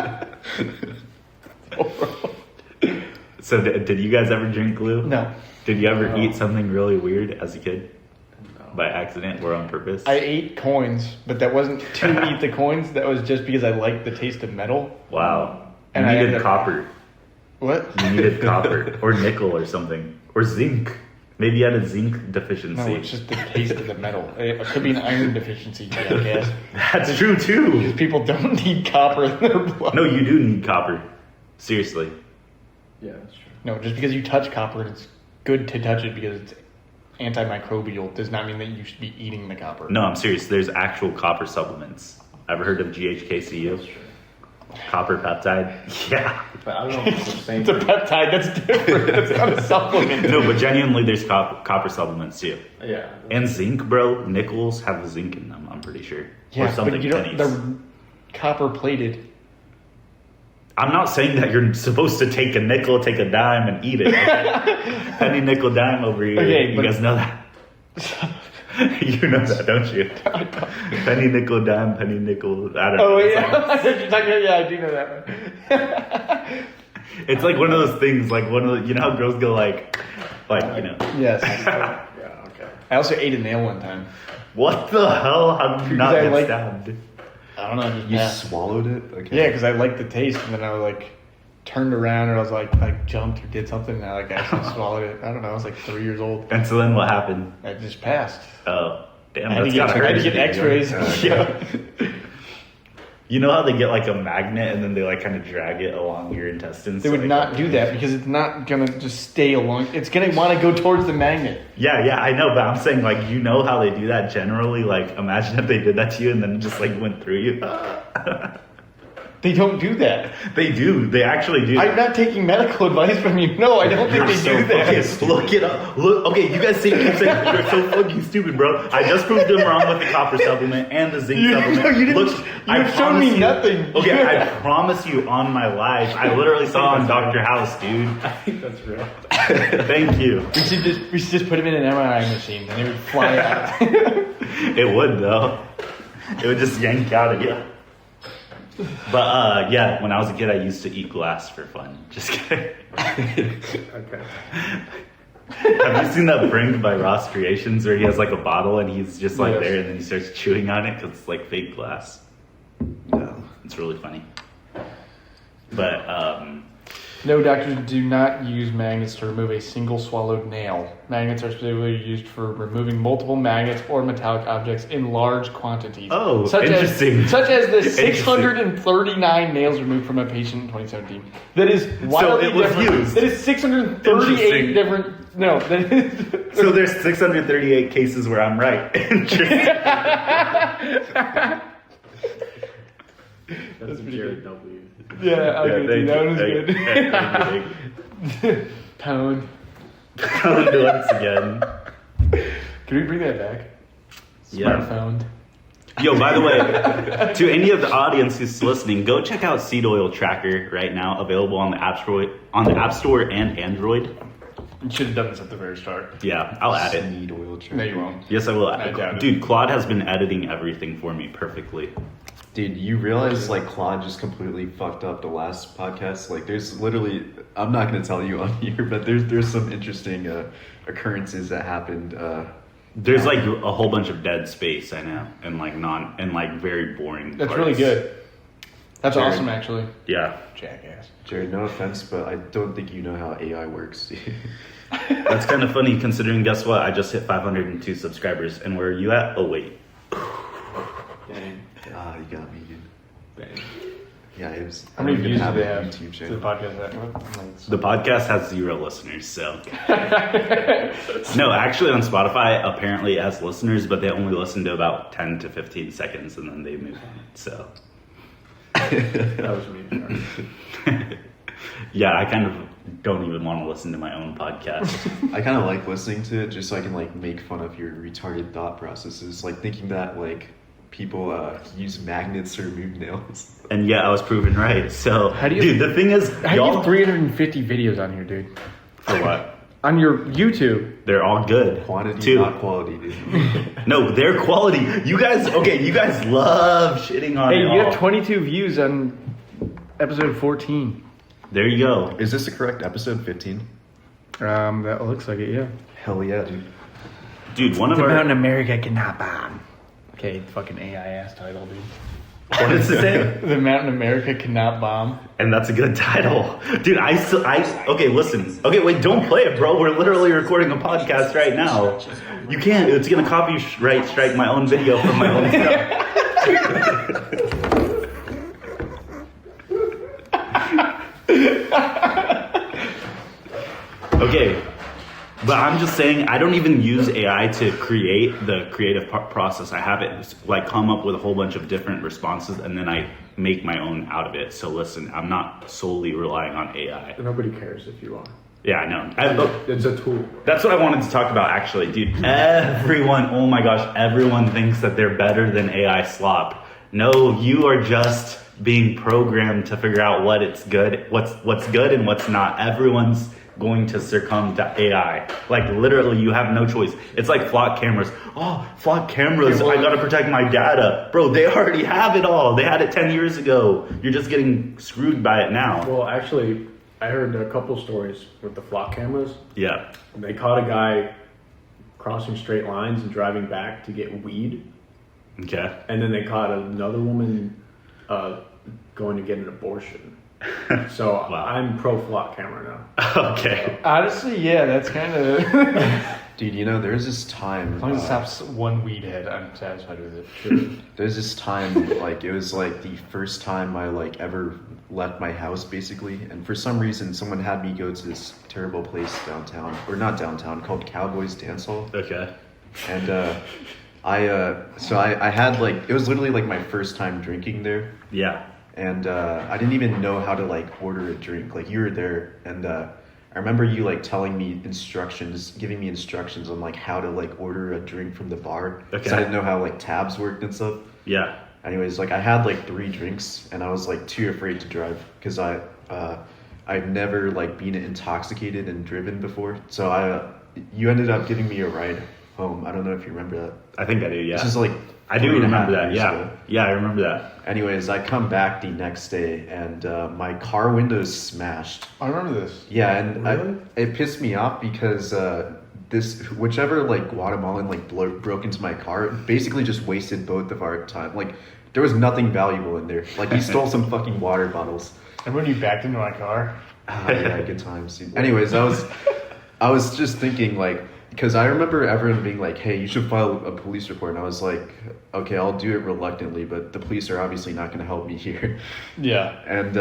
C: lie.
A: So did you guys ever drink glue?
C: No.
A: Did you ever
D: No.
A: eat something really weird as a kid?
D: No.
A: By accident or on purpose?
C: I ate coins, but that wasn't to eat the coins. That was just because I liked the taste of metal.
A: Wow.
C: And
A: You
C: I
A: needed
C: ended up-
A: copper.
C: What?
A: You needed copper or nickel or something. Or zinc. Maybe you had a zinc deficiency.
C: No, it's just the taste of the metal. It could be an iron deficiency, I guess.
A: That's true too.
C: People don't need copper in their blood.
A: No, you do need copper. Seriously.
D: Yeah, that's true.
C: No, just because you touch copper and it's good to touch it because it's antimicrobial does not mean that you should be eating the copper.
A: No, I'm serious. There's actual copper supplements. Ever heard of
D: That's
A: GHKCU?
D: true.
A: Copper peptide? Yeah.
D: But I don't know if it's the same.
C: It's a peptide. That's different. That's not a supplement.
A: No, but genuinely, there's copper supplements too.
D: Yeah.
A: And zinc, bro. Nickels have zinc in them, I'm pretty sure.
C: Yeah,
A: or something
C: but you don't.
A: pennies.
C: They're copper plated.
A: I'm not saying that you're supposed to take a nickel, take a dime, and eat it. Penny, nickel, dime over here.
C: Okay,
A: you
C: but-
A: guys know that. You know that, don't you? Penny, nickel, dime, penny, nickel. I don't know.
C: Oh
A: It's
C: yeah,
A: like-
C: yeah, I do know that one.
A: It's like one of those things, like one of the, you know how girls go like, you know,
C: Yes.
D: Yeah. Okay.
C: I also ate a nail one time.
A: what the hell? How did you not
C: Because I
A: get
C: like-
A: stabbed?
C: I don't know. Just
B: You
C: passed.
B: swallowed it? Okay.
C: Yeah, because I liked the taste, and then I like turned around, or I was like jumped or did something, and I like actually swallowed it. I don't know. I was like 3 years old.
A: And so then what happened?
C: I just passed.
A: Oh, damn,
C: I had to
A: that's
C: get,
A: gotta
C: I had to
A: hurt.
C: get X-rays.
B: Okay.
A: Yeah. You know how they get like a magnet and then they like kind of drag it along your intestines?
C: They would not do that because it's not gonna just stay along. It's gonna want to go towards the magnet.
A: Yeah, I know, but I'm saying like you know how they do that generally. Like imagine if they did that to you and then it just like went through you.
C: They don't do that.
A: They do. They actually do.
C: I'm not taking medical advice from you. No, I don't think they do that.
A: Okay, look it up. Look. Okay, you guys keep saying you're so fucking stupid, bro. I just proved them wrong with the copper supplement and the zinc supplement.
C: You didn't.
A: Look,
C: You've shown me nothing.
A: Okay, I promise you on my life. I literally saw it on Dr. House, dude.
D: I think that's real.
A: Thank you.
C: We should just put him in an MRI machine and it would fly out.
A: It would though. It would just yank out of you. But yeah, when I was a kid, I used to eat glass for fun. Just kidding.
D: Okay.
A: Have you seen that prank by Ross Creations where he has like a bottle and he's just like
C: Yes.
A: there and then he starts chewing on it because it's like fake glass?
B: No.
A: It's really funny. But
C: No, doctors do not use magnets to remove a single swallowed nail. Magnets are specifically used for removing multiple magnets or metallic objects in large quantities.
A: Oh, interesting.
C: Such as the
A: Interesting.
C: 639 nails removed from a patient in 2017. That is wildly
A: it was
C: different.
A: used.
C: That is 638
A: Interesting.
C: different. No, that is.
A: so there's 638 cases where I'm right. Interesting.
D: That's a Jared W.
C: Yeah, I'll give it to you. That one was
A: Thank
C: good. Pound.
A: you. Once again.
C: Can we bring that back?
A: Yeah.
C: Smartphone.
A: Yo, by the way, to any of the audience who's listening, go check out Seed Oil Tracker right now, available on the App Store and Android.
C: You should have done this at the very start.
A: Yeah, I'll add it.
B: Seed oil tracker.
C: No, you won't.
A: Yes, I will.
C: I doubt it.
A: Dude, Claude has been editing everything for me perfectly.
B: Dude, you realize like Claude just completely fucked up the last podcast? Like there's literally, I'm not going to tell you on here, but there's some interesting occurrences that happened.
A: There's like a whole bunch of dead space, I know, and like very boring.
C: That's
A: parts.
C: really good. That's
B: Jared.
C: awesome, actually.
A: Yeah,
C: Jackass.
B: Jared, no offense, but I don't think you know how AI works.
A: that's kind of funny considering. Guess what? I just hit 502 subscribers, and where are you at? Oh wait.
D: Dang.
B: Ah, you got me, dude.
D: Dang.
B: Yeah, it was.
C: How many
B: I don't even
C: views do
B: have
C: they
B: a
C: have
B: YouTube
C: to the
B: channel.
C: podcast?
A: The podcast has 0 listeners, so. No, actually on Spotify, apparently it has listeners, but they only listen to about 10 to 15 seconds and then they move on, so.
D: That was me. Sorry.
A: Yeah, I kind of don't even want to listen to my own podcast.
B: I kind of like listening to it just so I can like make fun of your retarded thought processes, like thinking that like people use magnets to remove nails.
A: And yeah, I was proven right, so.
C: How do you-
A: dude, the thing is,
C: How do you have 350 videos on here, dude?
A: For what?
C: On your YouTube.
A: They're all good.
B: Quantity,
A: too.
B: not quality, dude.
A: No, they're quality. You guys love shitting on
C: Hey,
A: it
C: you
A: all.
C: have 22 views on episode 14.
A: There you go.
B: Is this the correct episode 15?
C: That looks like it, yeah.
B: Hell yeah, dude.
A: Dude, one of
C: The
A: our...
C: Mountain America cannot bomb. Okay, fucking AI ass title, dude.
A: What does it say?
C: The Mountain America cannot bomb.
A: And that's a good title. Dude, okay, listen. Okay, wait, don't play it, bro. We're literally recording a podcast right now. You can't. It's going to copyright strike my own video from my own stuff. Okay. But I'm just saying, I don't even use AI to create the creative process. I have it like come up with a whole bunch of different responses, and then I make my own out of it. So listen, I'm not solely relying on AI.
D: Nobody cares if you are.
A: Yeah, I know.
D: It's a tool.
A: That's what I wanted to talk about, actually, dude. Everyone, oh my gosh, everyone thinks that they're better than AI slop. No, you are just being programmed to figure out what's good and what's not. Everyone's going to succumb to AI. Like literally, you have no choice. It's like flock cameras. Oh, flock cameras, I gotta protect my data. Bro, they already have it all. They had it 10 years ago. You're just getting screwed by it now.
D: Well, actually, I heard a couple stories with the flock cameras.
A: Yeah.
D: They caught a guy crossing straight lines and driving back to get weed.
A: Okay.
D: And then they caught another woman going to get an abortion. So
A: Wow.
D: I'm pro flock camera now.
A: Okay.
C: Honestly, yeah, that's kind of. As
B: Dude, you know, there's this time.
C: long as it stops one weed head, I'm satisfied with it.
B: There's this time, like, it was like the first time I like ever left my house, basically. And for some reason, someone had me go to this terrible place downtown, or not downtown, called Cowboys Dance Hall.
A: Okay.
B: And I had like, it was literally like my first time drinking there.
A: Yeah.
B: And I didn't even know how to like order a drink. Like, you were there, and I remember you like telling me instructions, giving me instructions on like how to like order a drink from the bar.
A: Okay.
B: 'Cause I didn't know how like tabs worked and stuff.
A: Yeah.
B: Anyways, like I had like 3 drinks, and I was like too afraid to drive because I've never like been intoxicated and driven before. So you ended up giving me a ride home. I don't know if you remember that.
A: I think I do. Yeah.
B: This is like
A: I do
B: 3.5
A: remember that.
B: years
A: Yeah.
B: ago.
A: Yeah, I remember that.
B: Anyways, I come back the next day, and my car window's smashed.
C: I remember this.
B: Yeah, and
D: Really?
B: it pissed me off because whichever like Guatemalan like broke into my car, basically just wasted both of our time. Like, there was nothing valuable in there. Like, he stole some fucking water bottles.
C: And when you backed into my car,
B: Yeah, good times, dude. Anyways, I was just thinking, like, because I remember everyone being like, "Hey, you should file a police report," and I was like, "Okay, I'll do it reluctantly, but the police are obviously not going to help me here."
C: yeah,
B: And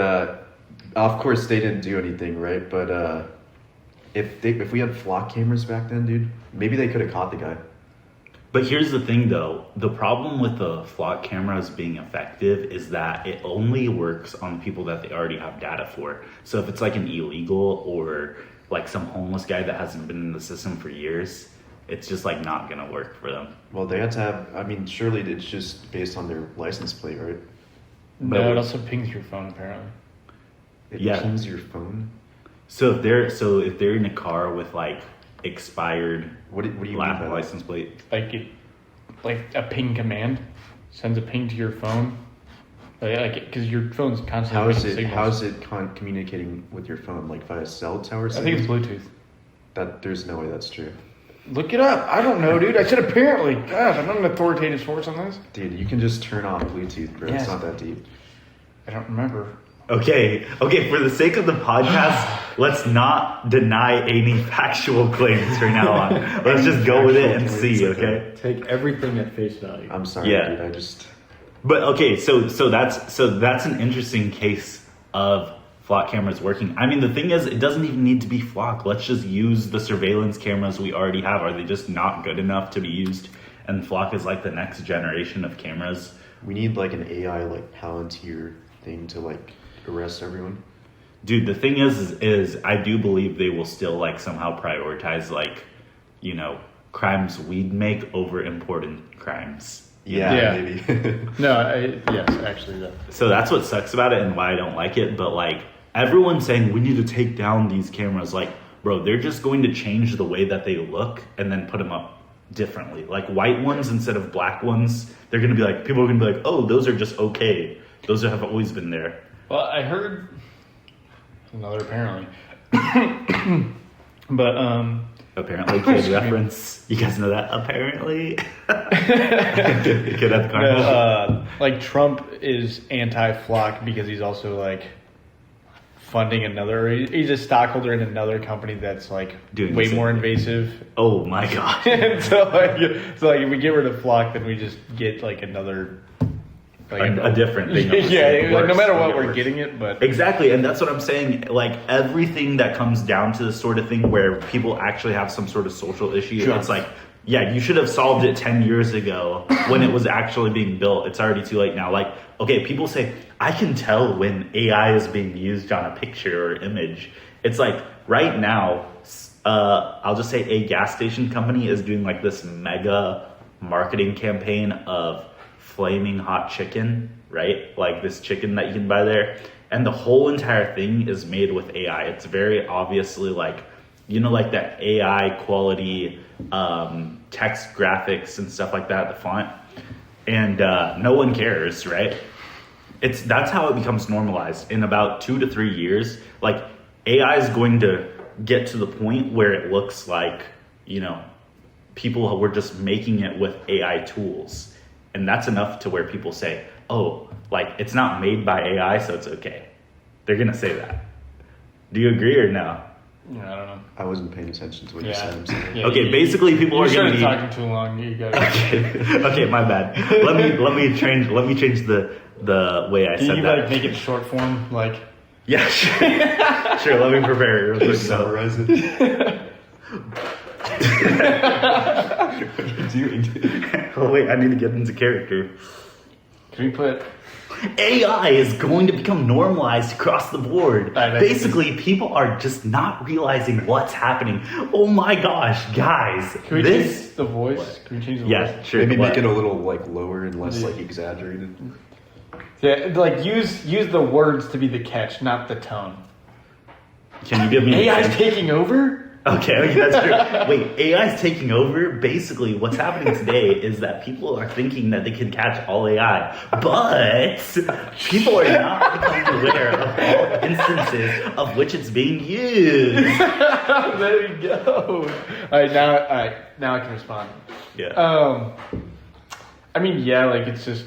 B: of course, they didn't do anything, right? But if we had flock cameras back then, dude, maybe they could have caught the guy.
A: But here's the thing, though. The problem with the flock cameras being effective is that it only works on people that they already have data for. So if it's like an illegal or like some homeless guy that hasn't been in the system for years, it's just like not gonna work for them.
B: Well, they had to have. I mean, surely it's just based on their license plate, right?
C: no, it also pings your phone apparently.
B: It
A: Yeah.
B: pings your phone.
A: So if they're in a car with like expired
B: What do you mean by that?
A: license plate,
C: Like a ping command sends a ping to your phone, like because your phone's constantly.
B: How is
C: making
B: it?
C: signals.
B: How is it communicating with your phone? Like via cell tower?
C: I think it's Bluetooth.
B: That there's no way that's true,
C: Look it up. I don't know, dude. I said apparently. God, I'm not an authoritative source on this.
B: dude. You can just turn off Bluetooth, bro.
C: Yes.
B: It's not that deep.
C: I don't remember.
A: Okay, for the sake of the podcast, let's not deny any factual claims from now on. Let's just go with it and
B: Factual
A: see,
B: claims,
A: okay?
D: Take everything at face value.
B: I'm sorry,
A: Yeah.
B: dude. I just
A: But okay, so that's an interesting case of flock cameras working. I mean, the thing is, it doesn't even need to be flock. Let's just use the surveillance cameras we already have. Are they just not good enough to be used? And flock is like the next generation of cameras.
B: we need like an AI like Palantir thing to like arrest everyone.
A: Dude, the thing is I do believe they will still like somehow prioritize like, you know, crimes we'd make over important crimes.
B: Yeah,
C: Yeah.
B: maybe.
C: No, yes, actually, though.
A: So that's what sucks about it and why I don't like it. But like everyone's saying we need to take down these cameras. Like, bro, they're just going to change the way that they look and then put them up differently. Like white ones instead of black ones. They're going to be like, people are going to be like, oh, those are just okay. Those have always been there.
C: Well, I heard another apparently, but
A: Apparently, kid reference. You guys know that? Apparently. Kid at the carnival.
C: like Trump is anti-flock because he's also like funding another. He's a stockholder in another company that's like
A: Doing
C: way
A: the
C: more
A: same
C: invasive.
A: Oh my god.
C: And so like if we get rid of flock, then we just get like another. Like
A: A different thing. of the
C: yeah,
A: same
C: like, no
A: works.
C: matter what,
A: It
C: we're
A: works.
C: getting it, but
A: Exactly, and that's what I'm saying. Like everything that comes down to this sort of thing where people actually have some sort of social issue,
C: Sure.
A: it's like, yeah, you should have solved it 10 years ago when it was actually being built. It's already too late now. Like, okay, people say, I can tell when AI is being used on a picture or image. It's like right now, I'll just say a gas station company is doing like this mega marketing campaign of flaming hot chicken, right? Like this chicken that you can buy there. And the whole entire thing is made with AI. It's very obviously like, you know, like that AI quality text graphics and stuff like that, the font. And no one cares, right? That's how it becomes normalized. In about 2 to 3 years, like AI is going to get to the point where it looks like, you know, people were just making it with AI tools. And that's enough to where people say, oh, like it's not made by AI, so it's okay. They're gonna say that. Do you agree or no?
C: Yeah, I don't know.
B: I wasn't paying attention to what you
C: Yeah.
B: said. I'm sorry.
C: Yeah,
A: Okay, basically people
C: you
A: are gonna
C: started
A: be
C: talking too long. You got
A: okay, my bad. Let me change the way I
C: Can
A: said
C: you
A: that.
C: like make it short form? Like,
A: Yeah, sure. Let me prepare it real quick.
B: Summarize it. What are you doing?
A: Oh wait, I need to get into character.
C: can we put?
A: AI is going to become normalized across the board.
C: I know.
A: Basically, people are just not realizing what's happening. Oh my gosh, guys!
C: Can we
A: This,
C: change the voice? Can we change the
A: yeah,
C: voice?
A: sure.
B: Maybe
A: what?
B: make it a little like lower and less like exaggerated.
C: Yeah, like use the words to be the catch, not the tone.
A: Can you give me? an
C: AI's
A: example?
C: taking over.
A: Okay, that's true. Wait, AI's taking over. Basically, what's happening today is that people are thinking that they can catch all AI, but people are not becoming aware of all instances of which it's being used.
C: There we go. All right, now I can respond.
A: Yeah.
C: I mean, yeah, like it's just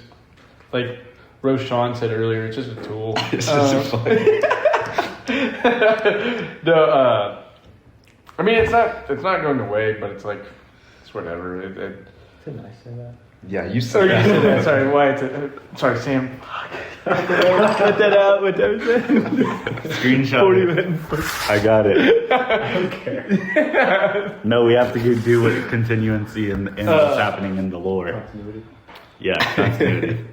C: like Roshan said earlier, it's just a tool.
B: It's just funny.
C: No, I mean it's not going away, but it's like it's whatever.
D: Didn't I say that?
B: Yeah, you
C: Sorry,
B: said
C: you said
B: that.
C: that. Sorry, why? Sorry, Sam. Cut that out. What time is it?
A: Screenshot
C: 40
A: it.
C: minutes.
A: I got it.
D: Okay.
A: No, we have to do with continuancy and what's happening in the lore.
D: Continuity.
A: Yeah, continuity.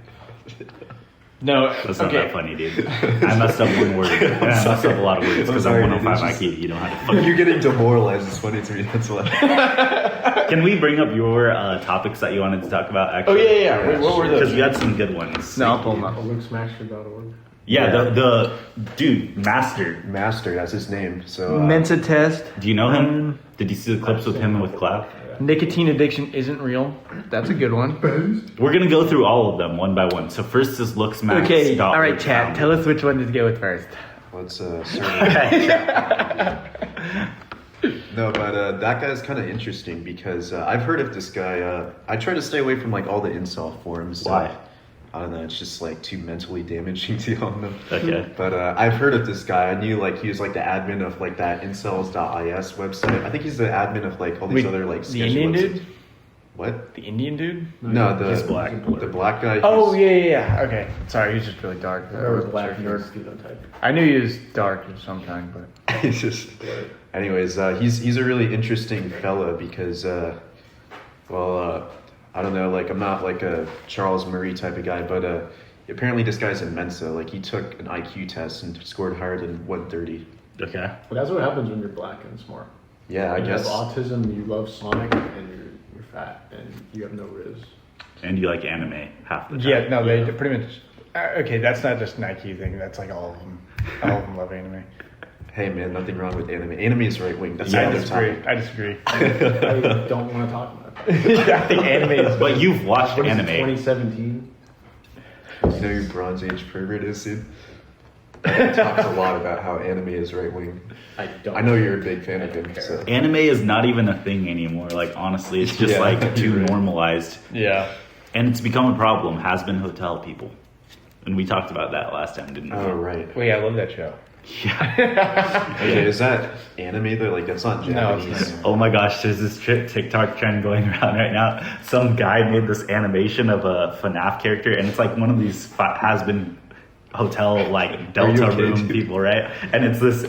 C: No,
A: That's not
C: okay.
A: that funny, dude. I messed up one word. And I messed up a lot of words because I'm
B: sorry,
A: 105
B: dude.
A: IQ. You know how to fucking...
B: You're getting demoralized. It's funny to me. That's why.
A: Can we bring up your topics that you wanted to talk about?
C: Oh
A: Actually?
C: yeah. Wait, what were those?
A: Because you had some good ones.
C: No, I'll pull them up.
D: LukeSmasher.org.
A: Yeah,
B: Yeah.
A: the dude, Master.
B: Master, that's his name. So
C: Mensa test.
A: Do you know him? Did you see the clips with him and with Clap?
C: Nicotine addiction isn't real. That's a good one.
A: We're gonna go through all of them one by one. So first is LooksMax.
C: Okay, all right, chat. Tell us which one to go with first.
B: let's start. No, but that guy's kind of interesting because I've heard of this guy. I try to stay away from like all the incel forums.
A: Why?
B: I don't know. It's just like too mentally damaging to be on them.
A: Okay.
B: But I've heard of this guy. I knew like he was like the admin of like that incels.is website. I think he's the admin of like all these
C: Wait,
B: other like
C: the
B: sketchy
C: Indian
B: websites.
C: dude?
B: What?
C: The Indian dude?
B: No,
A: He's black.
B: The black guy.
C: Oh
B: he's-
C: yeah. Okay, sorry, he's just really dark.
D: Or black nerd phenotype.
C: I knew he was dark of some kind, but
B: He's just. Anyways, he's a really interesting fella because, I don't know, like I'm not like a Charles Murray type of guy, but apparently this guy's in Mensa. Like he took an IQ test and scored higher than 130.
A: Okay.
D: But that's what happens when you're black and smart.
B: Yeah, I
D: You
B: guess.
D: have autism, you love Sonic, and you're fat, and you have no riz.
A: And you like anime half the time.
C: yeah, no, they pretty much. Okay, that's not just an IQ thing. That's like all of them. All of them love anime.
B: Hey man, nothing wrong with anime. Anime is right wing. That's
C: I
B: another
C: disagree.
B: topic.
C: I disagree.
D: I don't want to talk about that.
C: I think anime is.
A: But you've watched
D: What is it,
A: anime.
D: 2017?
B: You know your Bronze Age pervert is, dude. He talks a lot about how anime is right wing.
D: I don't.
B: I know you're a big fan of
D: I don't
B: him.
D: care.
B: So.
A: Anime is not even a thing anymore. Like honestly, it's just
B: Yeah,
A: like too
B: you're right.
A: normalized,
C: Yeah.
A: and it's become a problem. Has been hotel people, and we talked about that last time, didn't we?
B: Oh right.
C: Well, yeah, I love that show.
A: Yeah.
B: Okay, is that anime though? Like that's not
C: No, it's
B: Japanese.
C: not.
A: Oh my gosh, there's this TikTok trend going around right now. Some guy made this animation of a FNAF character, and it's like one of these has-been hotel like Delta
B: okay,
A: room
B: dude?
A: people, right? And it's this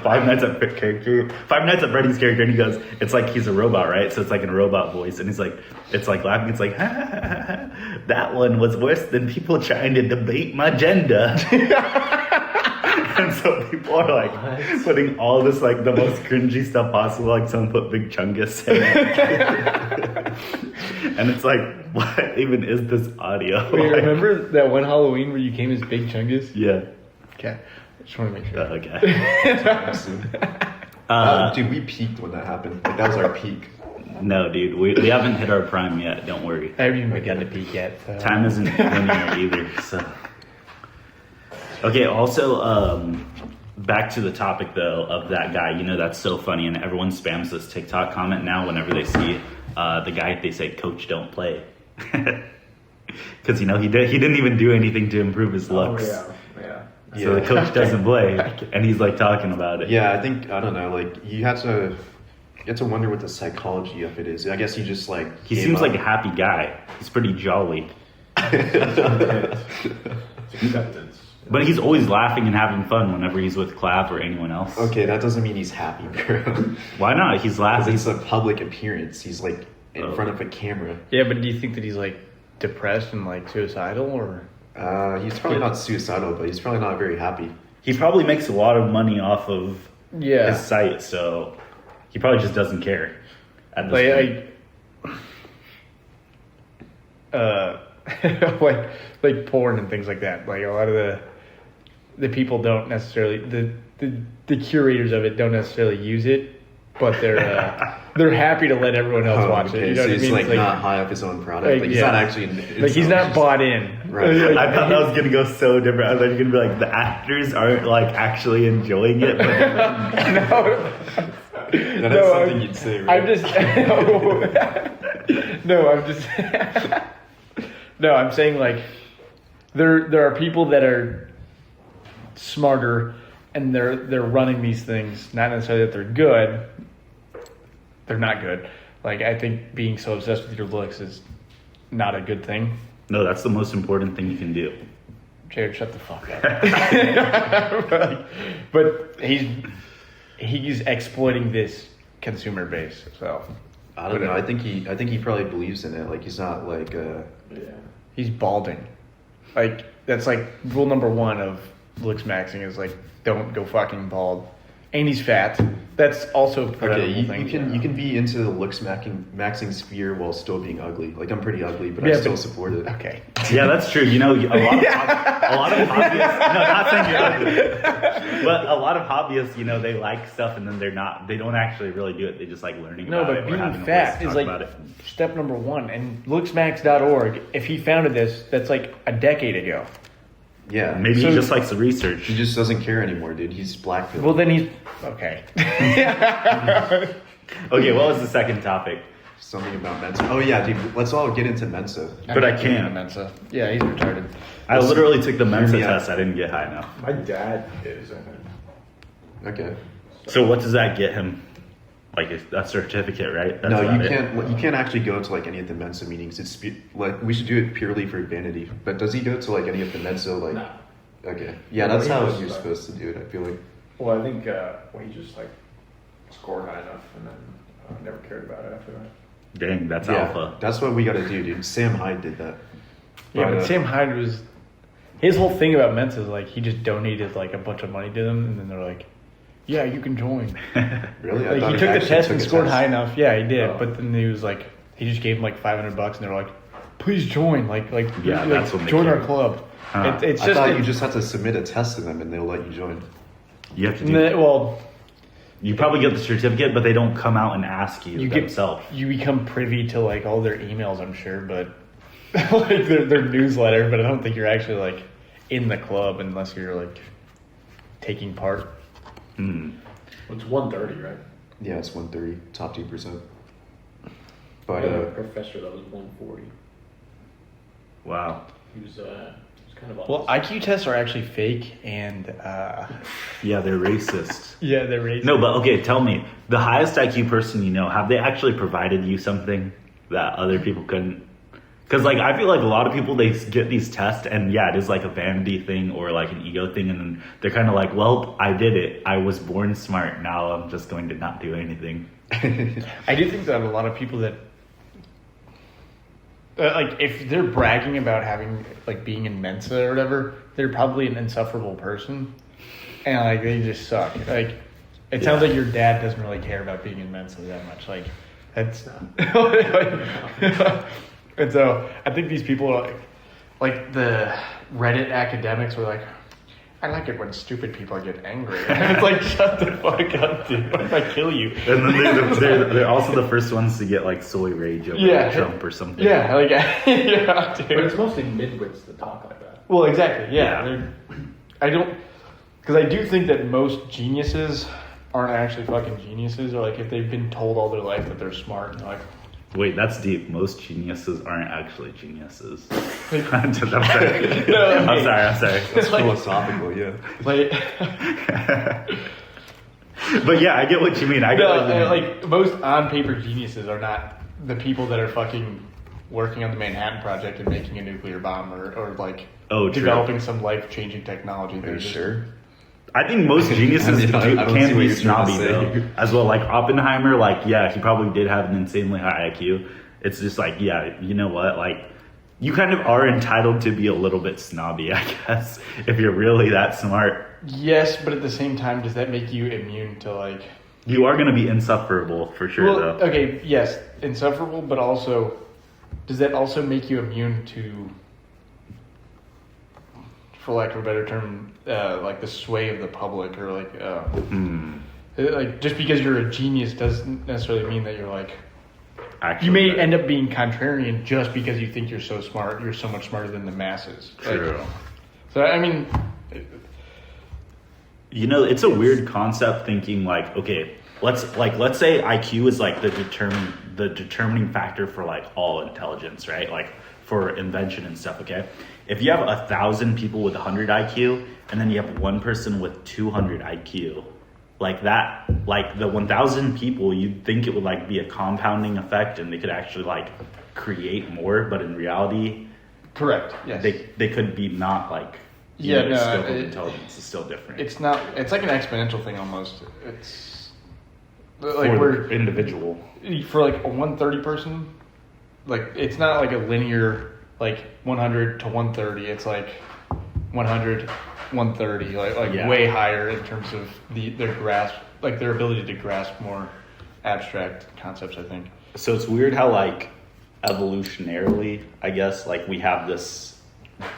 A: Five Nights at Freddy's character, and he goes, it's like he's a robot, right? So it's like in a robot voice, and he's like, it's like laughing, it's like, that one was worse than people trying to debate my gender. And so people are like
D: What?
A: putting all this like the most cringy stuff possible. Like someone put Big Chungus in it. And it's like, what even is this audio?
C: Wait,
A: Like,
C: remember that one Halloween where you came as Big Chungus?
A: yeah.
C: Okay. I just want to make sure.
A: Okay.
B: Dude, we peaked when that happened. Like that was our peak.
A: No, dude, we haven't hit our prime yet. Don't worry.
C: I haven't even begun to peak yet. So.
A: Time isn't linear either. So. Okay. Also, back to the topic though of that guy. You know that's so funny, and everyone spams this TikTok comment now whenever they see the guy. They say, "Coach, don't play," because you know he didn't even do anything to improve his looks.
D: Oh, yeah.
A: So the coach doesn't play, and he's like talking about it.
B: Yeah, I don't know, like you have to wonder what the psychology of it is. I guess he just like
A: He
B: gave
A: seems
B: up.
A: like a happy guy. He's pretty jolly.
D: It's acceptance.
A: But he's always laughing and having fun whenever he's with Clav or anyone else.
B: Okay, that doesn't mean he's happy, bro.
A: Why not? He's
B: Because
A: laughing.
B: it's a public appearance. He's like in front of a camera.
C: Yeah, but do you think that he's like depressed and like suicidal, or?
B: He's probably not suicidal, but he's probably not very happy.
A: He probably makes a lot of money off of
C: Yeah.
A: his site, so he probably just doesn't care at this point.
C: like porn and things like that. Like a lot of the people don't necessarily the curators of it don't necessarily use it, but they're happy to let everyone else watch it. You know
B: so
C: what I
B: he's
C: mean?
B: like
C: It's
B: not high up his own product. Like he's
C: yeah.
B: not actually
C: like he's not bought in.
B: Right.
C: Like,
A: I thought that was gonna go so different. I thought you were gonna be like, the actors aren't like actually enjoying it. But
C: no.
B: That is
C: No,
B: something you'd say, right?
C: I'm just no, I'm saying like there are people that are smarter and they're running these things, not necessarily that they're good. They're not good. Like I think being so obsessed with your looks is not a good thing.
A: no, that's the most important thing you can do.
C: Jared, shut the fuck up. but he's exploiting this consumer base. So
B: I don't know. I think he probably believes in it. Like he's not like
D: Yeah.
C: he's balding. Like that's like rule number 1 of looks maxing is like don't go fucking bald. And he's fat. That's also a preventable thing.
B: you can be into the looks maxing sphere while still being ugly. Like I'm pretty ugly, but
C: Yeah,
B: I still
C: but-
B: support it.
C: Okay.
A: Yeah, that's true. You know, a lot of hobbyists. No, not saying you're ugly, but a lot of hobbyists, you know, they like stuff and then they don't actually really do it. They just like learning
C: No,
A: about
C: but
A: it or
C: being
A: having a
C: fat
A: place to
C: is
A: talk
C: like
A: about it.
C: step number 1. And looksmax.org, if he founded this, that's like a decade ago.
B: Yeah,
A: Maybe
C: So-
A: he just likes the research.
B: he just doesn't care anymore, dude. He's black pill.
C: Well, then he's okay.
A: Okay, what was the second topic?
B: Something about Mensa. Oh yeah, dude. Let's all get into Mensa.
A: But I can't.
C: Mensa. Yeah, he's retarded.
A: I literally took the Mensa
B: me out.
A: test. I didn't get high enough.
D: My dad is, I think.
B: Okay.
A: So what does that get him? Like a certificate, right? That's
B: No,
A: about
B: you
A: it.
B: can't. You can't actually go to like any of the Mensa meetings. It's like we should do it purely for vanity. But does he go to like any of the Mensa? Like,
D: Nah.
B: okay, yeah,
D: No,
B: that's
D: he
B: how
D: just,
B: you're supposed to do it. I feel like.
D: Well, I think he just like scored high enough and then never cared about it after that.
A: Dang, that's
B: Yeah,
A: alpha.
B: that's what we got to do, dude. Sam Hyde did that.
C: Yeah, but
B: uh,
C: Sam Hyde was his whole thing about Mensa is like he just donated like a bunch of money to them, and then they're like, "Yeah, you can join."
B: Really? I
C: Like
B: thought
C: he took the
B: actually
C: test
B: took
C: and
B: a
C: scored
B: test.
C: high enough. Yeah, he did.
D: Oh.
C: But then he was like, he just gave him like $500, and they're like, "Please join,
A: Yeah, that's when they
C: join our
A: care.
C: club."
A: Huh.
C: It's
B: I
C: just
B: thought you just have to submit a test to them and they'll let you join.
A: You have to do.
C: well,
A: You probably get the certificate, but they don't come out and ask you,
C: you get
A: themselves.
C: you become privy to like all their emails, I'm sure, but like their newsletter. But I don't think you're actually like in the club unless you're like taking part.
A: Hmm.
D: Well, it's 130, right?
B: Yeah, it's 130, top 2%. But
D: I had a professor that was 140.
A: Wow.
D: He was kind of
C: Well, IQ tests are actually fake, and
A: Yeah, they're racist.
C: yeah, they're racist.
A: No, but okay, tell me, the highest IQ person you know, have they actually provided you something that other people couldn't? Because, like, I feel like a lot of people, they get these tests, and yeah, it is like a vanity thing or like an ego thing, and then they're kind of like, well, I did it. I was born smart. Now I'm just going to not do anything.
C: I do think that a lot of people that like if they're bragging about having like being in Mensa or whatever, they're probably an insufferable person, and like they just suck. Like it sounds like your dad doesn't really care about being in Mensa that much. Like that's and so I think these people are like the Reddit academics were like, I like it when stupid people get angry. And it's like, shut the fuck up, dude. What if I kill you?
A: And then they're also the first ones to get like soy rage over
C: Yeah.
A: Trump or something.
C: Yeah, like, yeah, dude.
D: But it's mostly midwits that talk like that.
C: Well, exactly. Yeah.
A: Yeah.
C: I don't, because I do think that most geniuses aren't actually fucking geniuses, or like if they've been told all their life that they're smart, and they're like,
A: Wait, that's deep. Most geniuses aren't actually geniuses.
C: Like,
A: I'm sorry.
C: No,
A: I'm sorry.
B: That's
C: Like-
B: philosophical, yeah.
C: like,
A: But yeah, I get what you mean. I get
C: no,
A: what you mean.
C: like most on paper geniuses are not the people that are fucking working on the Manhattan Project and making a nuclear bomb or like
A: Oh, true.
C: developing some life changing technology.
B: Are
C: They're
B: you
C: just-
B: sure?
A: I think most geniuses
B: I mean, I don't see
A: can
B: what
A: be
B: you're trying to
A: snobby
B: say.
A: though, as well. Like Oppenheimer, like yeah, he probably did have an insanely high IQ. It's just like yeah, you know what? Like you kind of are entitled to be a little bit snobby, I guess, if you're really that smart.
C: Yes, but at the same time, does that make you immune to like?
A: You are going to be insufferable for sure,
C: Well,
A: though.
C: okay, yes, insufferable, but also, does that also make you immune to, for lack of a better term, like the sway of the public, or like just because you're a genius doesn't necessarily mean that you're like.
A: Actually,
C: You may end up being contrarian just because you think you're so smart. You're so much smarter than the masses.
A: True.
C: Like, so I mean,
A: You know, it's a weird concept thinking like, okay, let's say IQ is like the determining factor for like all intelligence, right? Like for invention and stuff, okay? If you have 1,000 people with 100 IQ and then you have one person with 200 IQ, like that, like the 1,000 people, you'd think it would like be a compounding effect and they could actually like create more, but in reality,
C: correct. Yes.
A: they could be not like,
C: Yeah,
A: the
C: no,
A: scope of
C: it-
A: intelligence is still different.
C: It's not. It's like an exponential thing almost. It's like
A: for
C: we're
A: the individual.
C: for like a 130 person. Like it's not like a linear like 100 to 130. It's like 100, 130. Like
A: Yeah.
C: way higher in terms of their grasp, like their ability to grasp more abstract concepts. I think.
A: So it's weird how like evolutionarily, I guess, like we have this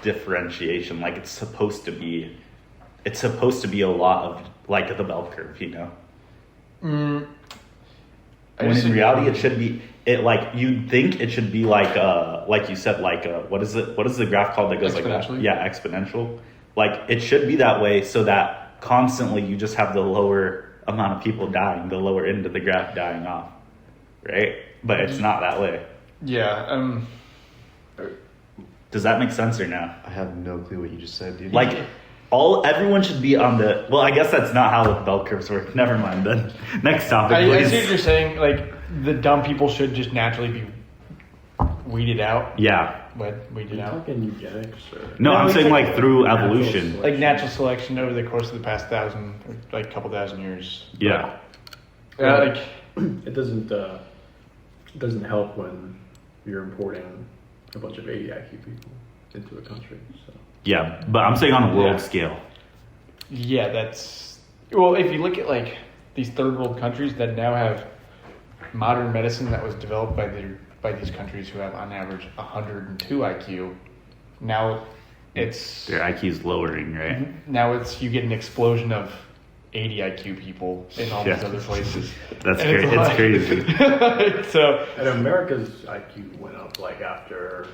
A: differentiation. Like it's supposed to be a lot of like the bell curve, you know.
C: I
A: When
C: just
A: in
C: think-
A: reality, it should be like you'd think it should be like you said, like what is the graph called that goes like that?
C: Exponentially?
A: Yeah, exponential. Like it should be that way so that constantly you just have the lower amount of people dying, the lower end of the graph dying off, right? But it's not that way.
C: Yeah.
A: Does that make sense or no?
B: I have no clue what you just said, dude.
A: Like everyone should be on the. Well, I guess that's not how the bell curves work. Never mind. Then next topic,
C: I
A: please.
C: see what you're saying. Like the dumb people should just naturally be weeded out.
A: Yeah.
C: Weeded
D: Are you
C: out.
D: talking eugenics or?
A: No, I'm
C: it's
A: saying
C: like
A: like through
D: natural
A: evolution.
D: selection.
C: Like natural selection over the course of the past couple thousand years.
A: Yeah.
C: Like
D: It doesn't help when you're importing a bunch of 80 IQ people into a country. So
A: Yeah, but I'm saying on a world
C: Yeah.
A: scale.
C: yeah, that's well. If you look at like these third world countries that now have modern medicine that was developed by these countries who have on average 102 IQ, now it's
A: Their IQ's lowering, right?
C: now it's you get an explosion of 80 IQ people in all these
A: Yeah.
C: other places.
A: That's
C: And
A: crazy. It's crazy.
C: So
D: and America's IQ went up like after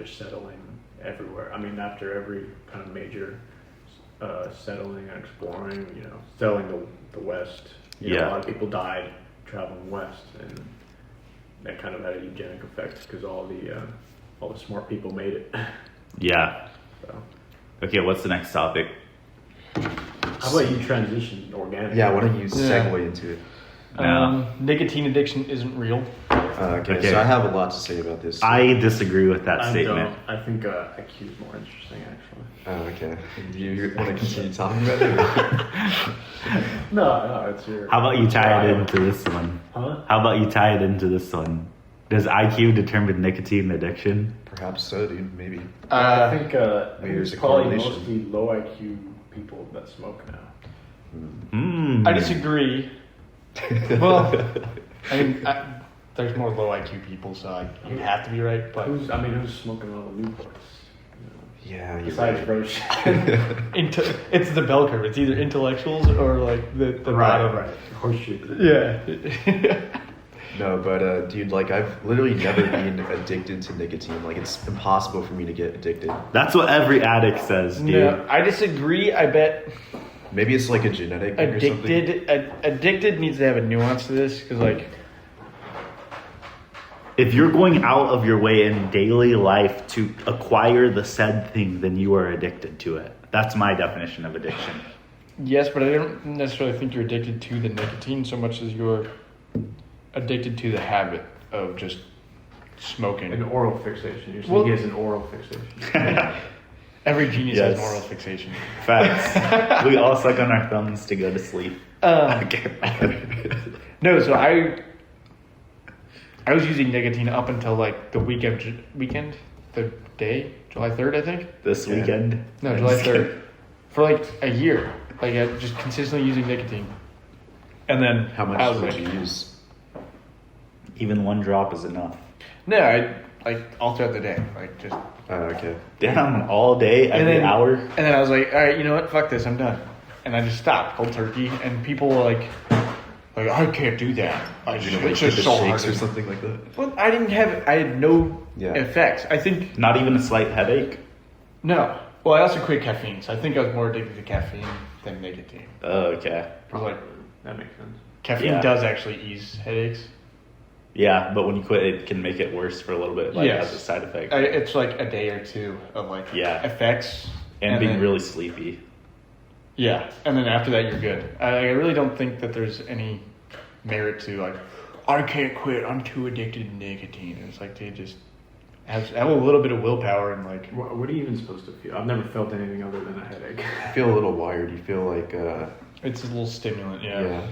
D: settling everywhere. I mean, after every kind of major settling and exploring, settling the West.
A: Yeah.
D: A lot of people died traveling west, and that kind of had a eugenic effect because all the smart people made it.
A: Yeah.
D: So,
A: Okay, what's the next topic?
D: how about you transition organically?
B: yeah, why don't you
C: Yeah.
B: segue into it?
A: No.
C: nicotine addiction isn't real.
B: Okay,
A: Okay.
B: so I have a lot to say about this.
A: I disagree with that
D: I
A: statement.
D: don't. I think IQ is more interesting, actually.
B: Okay. Do you want to continue talking about it? or-
D: No, it's your.
A: How about you tie it into this one?
D: Huh?
A: How about you tie it into this one? Does IQ determine nicotine addiction?
B: Perhaps so, dude. Maybe.
D: I think
B: maybe there's
D: it's
B: a
D: probably
B: correlation.
D: mostly low IQ people that smoke now.
A: Hmm.
C: I disagree. Well, I mean, there's more low IQ people, so you'd have to be right. But
D: Who's smoking all the Newports?
B: Yeah, you're
D: Besides
B: right.
D: Roche.
C: it's the bell curve. It's either intellectuals or like the bottom.
D: Horseshoe.
C: Yeah.
B: No, but dude, like I've literally never been addicted to nicotine. Like it's impossible for me to get addicted.
A: That's what every addict says, dude.
C: No, I disagree. I bet
B: Maybe it's like a genetic thing or something.
C: addicted needs to have a nuance to this because like
A: If you're going out of your way in daily life to acquire the said thing, then you are addicted to it. That's my definition of addiction.
C: Yes, but I don't necessarily think you're addicted to the nicotine so much as you're addicted to the habit of just smoking.
D: An oral fixation. You're saying
C: Well-
D: he has an oral fixation.
C: Every genius has
A: Yes.
C: an oral fixation.
A: Facts. We all suck on our thumbs to go to sleep.
C: No, so I was using nicotine up until like the weekend, the day, July 3rd, I think.
A: This weekend.
C: No, July 3rd. For like a year. Like I just consistently using nicotine. And then
B: How much
C: I was
B: did
C: like,
B: you use?
A: Even one drop is enough.
C: no, I like all throughout the day. Like just
B: Okay.
A: Damn, all day, every hour.
C: And then I was like, all right, you know what? Fuck this, I'm done. And I just stopped cold turkey. And people were like I can't do that. It's just so hard.
B: or something like that.
C: Well, I had no
B: Yeah.
C: effects. I think
A: Not even a slight headache.
C: no. Well, I also quit caffeine, so I think I was more addicted to caffeine than nicotine.
A: Oh, okay.
C: I was like,
D: That makes sense.
C: caffeine
A: Yeah.
C: does actually ease headaches.
A: Yeah, but when you quit, it can make it worse for a little bit, like
C: Yes.
A: as a side effect.
C: It's like a day or two of like
A: Yeah.
C: effects
A: and being
C: then-
A: really sleepy.
C: yeah, and then after that you're good. I really don't think that there's any merit to like I can't quit. I'm too addicted to nicotine. It's like they just have a little bit of willpower and like
D: What are you even supposed to feel? I've never felt anything other than a headache.
B: You feel a little wired. You feel like,
C: it's a little stimulant. Yeah.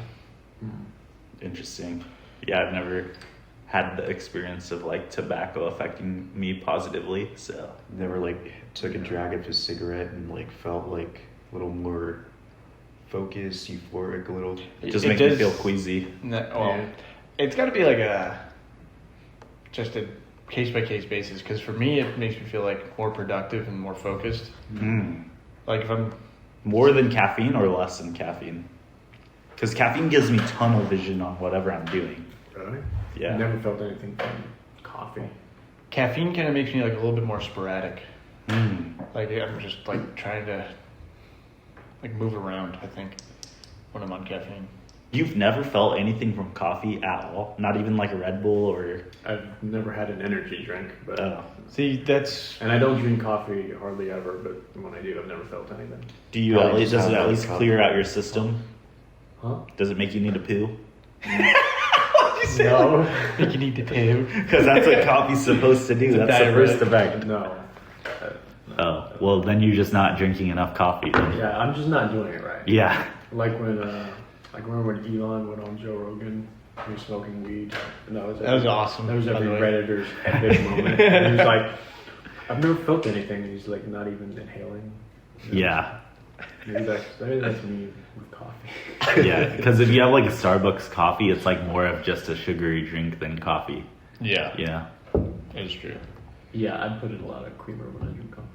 A: Interesting. Yeah, I've never had the experience of like tobacco affecting me positively, so.
B: Never like took a drag of his cigarette and like felt like a little more focused, euphoric, a little.
A: It just
C: It
A: makes me
C: does-
A: feel queasy.
C: Well,
D: Yeah.
C: it's got to be like just a case by case basis. Because for me, it makes me feel like more productive and more focused.
A: Mm.
C: Like if I'm
A: More than caffeine or less than caffeine? Because caffeine gives me tunnel vision on whatever I'm doing.
D: Really?
A: Yeah.
D: I've never felt anything from coffee.
C: caffeine, kind of makes me like a little bit more sporadic.
A: Mm.
C: Like I'm just like trying to like move around. I think when I'm on caffeine.
A: You've never felt anything from coffee at all? Not even like a Red Bull or.
D: I've never had an energy drink, but
C: See, that's
D: and I don't drink coffee hardly ever. But when I do, I've never felt anything.
A: Do you
B: Probably
A: at least,
B: just
A: does it
B: have
A: at
B: that
A: least
B: coffee.
A: clear out your system?
D: Huh?
A: Does it make you need to poo?
D: No.
C: I think you need to poo.
A: Because that's what coffee's supposed to do.
C: It's a
A: That's the
C: diuretic.
A: first effect.
D: No.
A: Oh, well, then you're just not drinking enough coffee.
D: Yeah, I'm just not doing it right.
A: Yeah.
D: Like when, I remember when Elon went on Joe Rogan, he was smoking weed, and that was
C: awesome,
D: That was
C: by
D: every
C: the way.
D: Redditor's epic moment. And he was like, "I've never felt anything." And he's like, not even inhaling.
A: Yeah.
D: Maybe that's me with coffee.
A: Yeah. Because if you have like a Starbucks coffee, it's like more of just a sugary drink than coffee.
C: Yeah,
A: Yeah.
C: it's true.
D: Yeah, I put in a lot of creamer when I drink coffee.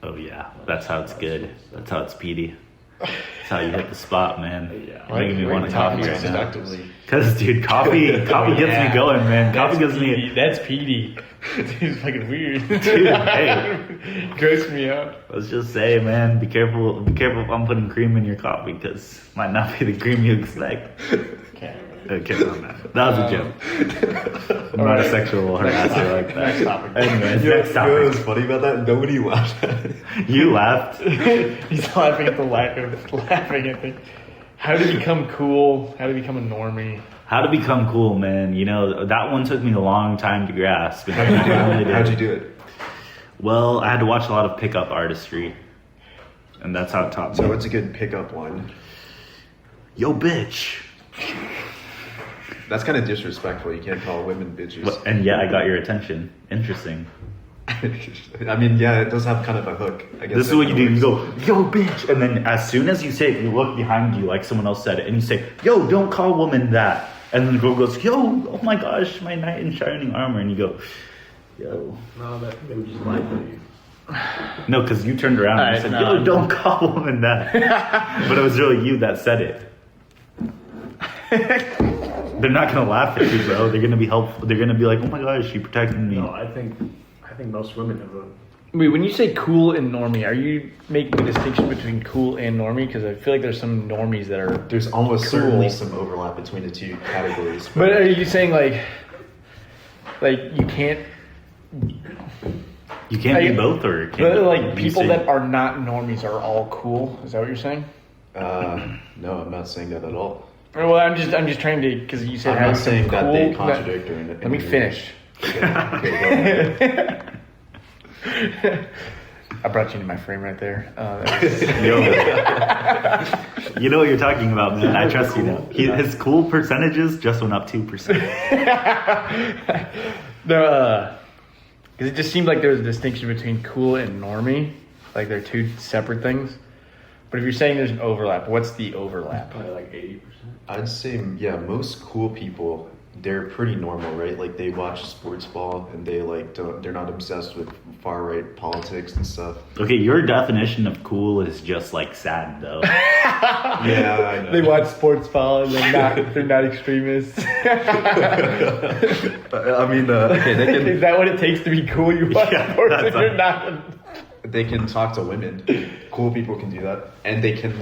A: Oh, yeah. That's how it's good. That's how it's peaty. That's how you hit the spot, man.
D: Yeah.
A: You're making me want a coffee right now.
C: Seductively.
A: Because, dude, coffee gets
C: Yeah.
A: me going, man. Coffee gives me.
C: That's peaty. Dude's fucking weird.
A: Dude, hey.
C: Gross me out.
A: Let's just say, man, be careful. Be careful if I'm putting cream in your coffee, because might not be the cream you expect.
C: Okay.
A: Okay, on that. That was a joke. I'm not a sexual harasser like that.
C: Next topic.
A: Anyways,
B: You know
A: next
B: what's
A: topic.
B: funny about that? Nobody laughed at it.
A: You laughed.
C: He's laughing at the lack of laughing at the how to become cool, how to become a normie.
A: How to become cool, man. You know, that one took me a long time to grasp. But I finally did.
B: How'd you do it?
A: Well, I had to watch a lot of pickup artistry. And that's how it taught me.
B: So what's a good pickup line?
A: Yo, bitch.
B: That's kind of disrespectful. You can't call women bitches.
A: And yeah, I got your attention. Interesting.
B: I mean, yeah, it does have kind of a hook. I guess
A: This is
B: that
A: what you do.
B: kinda
A: You
B: works.
A: go, yo, bitch. And then as soon as you say it, you look behind you like someone else said it. And you say, yo, don't call woman that. And then the girl goes, yo, oh my gosh, my knight in shining armor. And you go, yo.
D: No, they would just lie to you.
A: No, because you turned around and
C: Alright,
A: said,
C: no.
A: yo, don't call woman that. But it was really you that said it. They're not going to laugh at you, bro. They're going to be helpful. They're going to be like, oh my gosh, she protected me.
D: No, I think most women have a.
C: Wait, when you say cool and normie, are you making a distinction between cool and normie? Because I feel like there's some normies that are.
B: There's almost
C: Cool.
B: certainly some overlap between the two categories.
C: But are you saying like Like you can't.
A: You can't be both, or
C: Like people that are not normies are all cool. Is that what you're saying?
B: No, I'm not saying that at all.
C: Well, I'm just trying to, because you said
B: I'm not saying that
C: cool,
B: they contradict or anything.
C: Let me finish.
B: Okay,
C: I brought you into my frame right there.
A: You know what you're talking about, man. I trust you now. His cool percentages just went up 2%.
C: No, because it just seemed like there was a distinction between cool and normie, like they're two separate things. But if you're saying there's an overlap, what's the overlap?
D: Probably like 80%.
B: I'd say, yeah, most cool people, they're pretty normal, right? Like they watch sports ball and they they're not obsessed with far right politics and stuff.
A: Okay, your definition of cool is just like sad, though.
B: Yeah, I know.
C: They watch sports ball and they're not extremists.
B: I mean, okay, they can.
C: Is that what it takes to be cool? You watch sports and you're not.
B: They can talk to women. Cool people can do that, and they can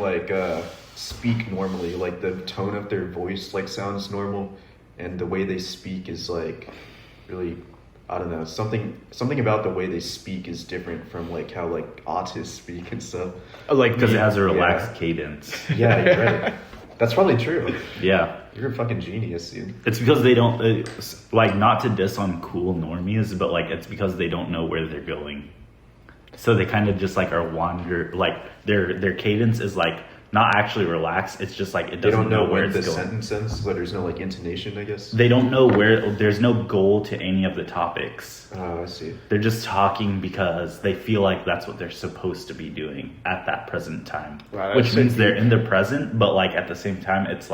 B: speak normally. Like the tone of their voice sounds normal, and the way they speak is really, I don't know, something about the way they speak is different from how autists speak and stuff.
A: Because it has a relaxed cadence.
B: Yeah, you're right. That's probably true.
A: Yeah.
B: You're a fucking genius, dude.
A: It's because they don't not to diss on cool normies, but it's because they don't know where they're going. So they kind of just are wander, their cadence is not actually relaxed. It's just it doesn't
B: They don't know
A: where
B: where
A: it's
B: the
A: going.
B: sentence ends, but there's no intonation, I guess.
A: They don't know where. There's no goal to any of the topics.
B: Oh, I see.
A: They're just talking because they feel like that's what they're supposed to be doing at that present time,
C: Wow,
A: which
C: that's
A: means
C: so
A: they're in the present, but at the same time, it's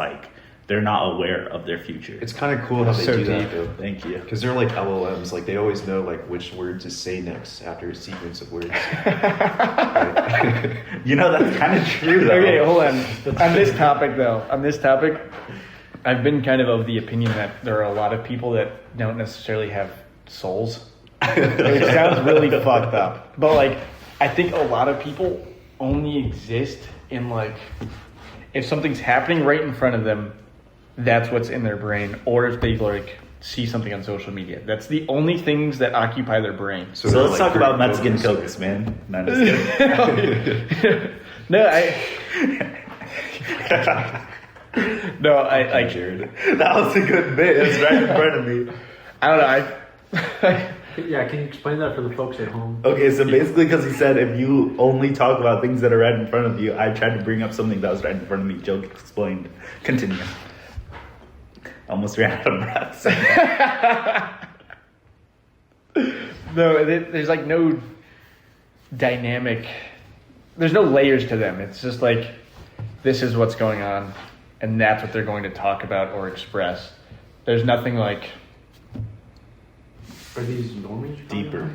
A: they're not aware of their future.
B: It's kind of cool how they
C: So
B: do
C: deep.
B: that, though.
A: Thank you.
B: Because they're like LLMs, they always know which word to say next after a sequence of words.
A: You know, that's kind of true, though.
C: Okay, hold on. On this topic, I've been kind of the opinion that there are a lot of people that don't necessarily have souls. It sounds really fucked up. But, I think a lot of people only exist in, if something's happening right in front of them, that's what's in their brain. Or if they, see something on social media. That's the only things that occupy their brain.
A: So let's talk about Mexican Cokes, man. No, I'm just kidding.
C: I
B: Jared.
A: That was a good bit. It's right in front of me.
C: I don't know.
D: Yeah, can you explain that for the folks at home?
A: Okay, so basically because he said if you only talk about things that are right in front of you, I tried to bring up something that was right in front of me. Joke explained. Continue. Almost ran out of breath.
C: No, there's no dynamic. There's no layers to them. It's just this is what's going on, and that's what they're going to talk about or express. There's nothing
D: Are these normies?
A: Deeper.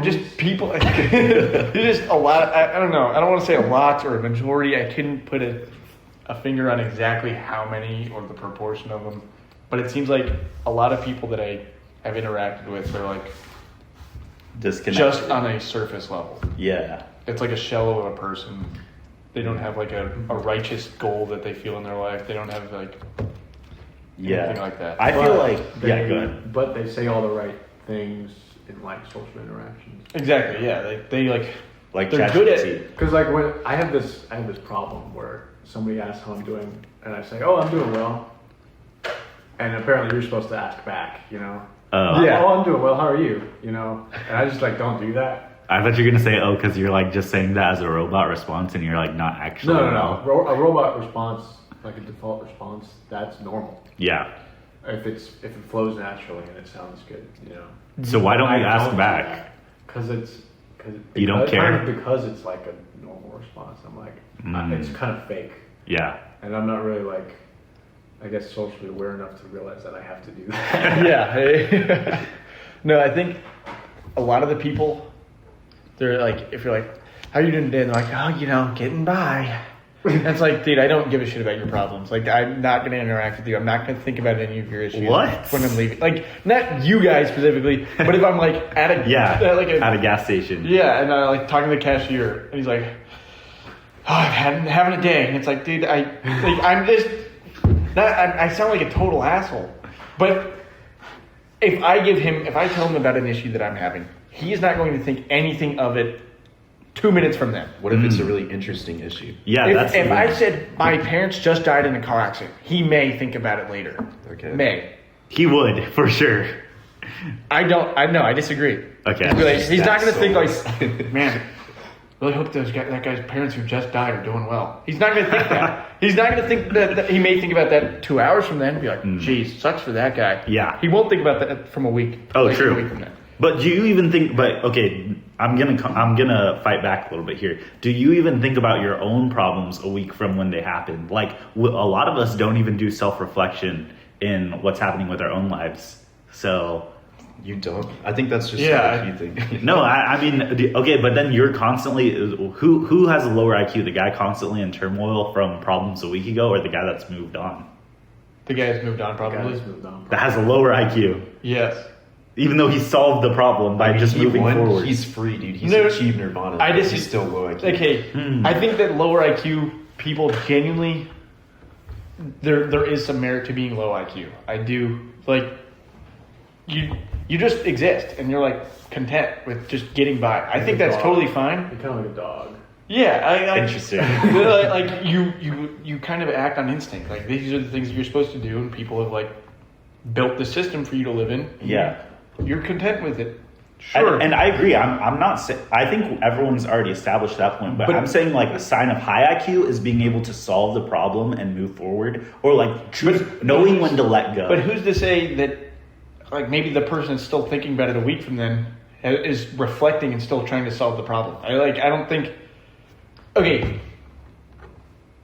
C: just people. There's just a lot. I don't know. I don't want to say a lot or a majority. I couldn't put a finger on exactly how many or the proportion of them, but it seems like a lot of people that I have interacted with are
A: Disconnected.
C: just on a surface level.
A: Yeah.
C: It's like a shell of a person. They don't have a righteous goal that they feel in their life. They don't have anything like that.
A: I feel
D: But
A: go ahead.
D: But they say all the right things in social interactions.
C: Exactly. Yeah. They they're good at it.
D: Because when I have this problem where somebody asks how I'm doing, and I say, "Oh, I'm doing well," and apparently you're supposed to ask back,
C: Yeah.
D: "Oh, I'm doing well. How are you?" And I just don't do that.
A: I thought you were gonna say, "Oh," because you're just saying that as a robot response, and you're not actually.
D: No. A robot response, a default response, that's normal.
A: Yeah.
D: If it flows naturally and it sounds good,
A: So why don't you ask
D: do
A: back?
D: that. Because
A: You don't care?
D: Because it's a normal response. I'm it's kind of fake,
A: Yeah.
D: and I'm not really I guess socially aware enough to realize that I have to do that.
C: Yeah. No, I think a lot of the people, they're if you're how you doing today? And they're oh, getting by. And it's dude, I don't give a shit about your problems. I'm not going to interact with you. I'm not going to think about any of your issues.
A: What?
C: When I'm leaving. Not you guys specifically, but if I'm at a...
A: at a gas station.
C: Yeah, and talking to the cashier, and he's oh, I'm having a day. And it's dude, I'm just... I sound like a total asshole. But if I tell him about an issue that I'm having, he is not going to think anything of it 2 minutes from then.
B: What if it's a really interesting issue?
A: Yeah,
C: If I said my parents just died in a car accident, he may think about it later.
B: Okay.
C: May.
A: He would, for sure.
C: I disagree.
A: Okay.
C: He's not going to
B: so
C: think like, man, really hope that guy's parents who just died are doing well. He's not going to think that. He's not going to think that he may think about that 2 hours from then and be like, geez, sucks for that guy.
A: Yeah.
C: He won't think about that from a week.
A: Oh, true.
C: A week from then.
A: But do you even think? But okay, I'm gonna fight back a little bit here. Do you even think about your own problems a week from when they happen? Like a lot of us don't even do self-reflection in what's happening with our own lives. So
B: You don't? I think that's just
C: Yeah.
B: a key thing.
A: no, I mean, okay, but then you're constantly who has a lower IQ? The guy constantly in turmoil from problems a week ago, or the guy that's moved on?
C: The guy has moved on, probably.
D: Guys moved on.
A: That has a lower IQ,
C: Yes.
A: even though he solved the problem by just
B: he
A: moving
B: won,
A: forward.
B: He's free, dude. He's
C: No,
B: achieved nirvana.
C: I
B: but
C: just-
B: he's still low IQ.
C: Okay, I think that lower IQ people genuinely, there is some merit to being low IQ. I do. Like, you just exist and you're like content with just getting by. I think that's totally fine.
D: You're kind of like a dog.
C: Yeah, I
A: Interesting.
C: like you kind of act on instinct. Like these are the things that you're supposed to do, and people have like built the system for you to live in.
A: Yeah.
C: You're content with it. Sure.
A: And I agree. I'm not. I think everyone's already established that point. But I'm saying like a sign of high IQ is being able to solve the problem and move forward, or like knowing when to let go.
C: But who's to say that, like, maybe the person is still thinking about it a week from then, is reflecting and still trying to solve the problem? I don't think. Okay,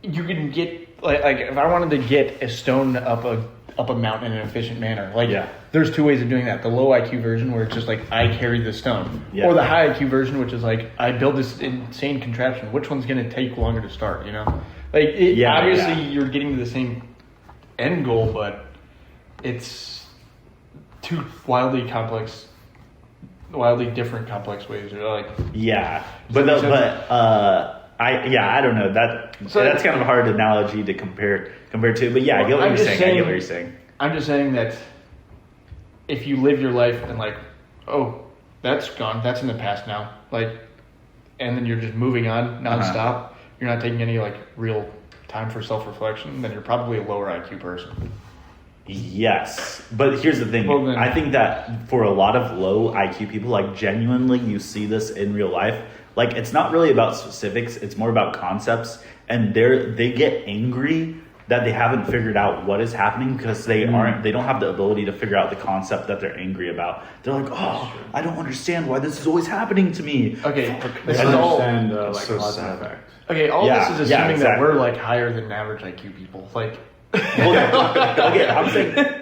C: you can get like if I wanted to get a stone up a mountain in an efficient manner, like there's two ways of doing that: the low IQ version, where it's just like I carry the stone, or the high IQ version, which is like I build this insane contraption. Which one's going to take longer to start? You know, like obviously you're getting to the same end goal, but it's two wildly different complex ways. Or like
A: I don't know that's kind of a hard analogy to compare to. But yeah, I get what you're saying. I get what you're saying.
C: I'm just saying that if you live your life and like, oh, that's gone, that's in the past now, like, and then you're just moving on nonstop, you're not taking any like real time for self-reflection, then you're probably a lower IQ person.
A: Yes, but here's the thing.
C: Well, then,
A: I think that for a lot of low IQ people, like genuinely you see this in real life. Like it's not really about specifics, it's more about concepts, and they get angry that they haven't figured out what is happening because they don't have the ability to figure out the concept that they're angry about. They're like, oh, I don't understand why this is always happening to me.
C: Okay,
D: I
C: this is all.
D: understand
B: That's
D: like
B: so
D: cause and
B: sad.
D: effect.
C: Okay, all
A: Yeah,
C: this is
A: yeah,
C: assuming that
A: exactly.
C: we're like higher than average IQ people. Like,
A: Okay, I'm saying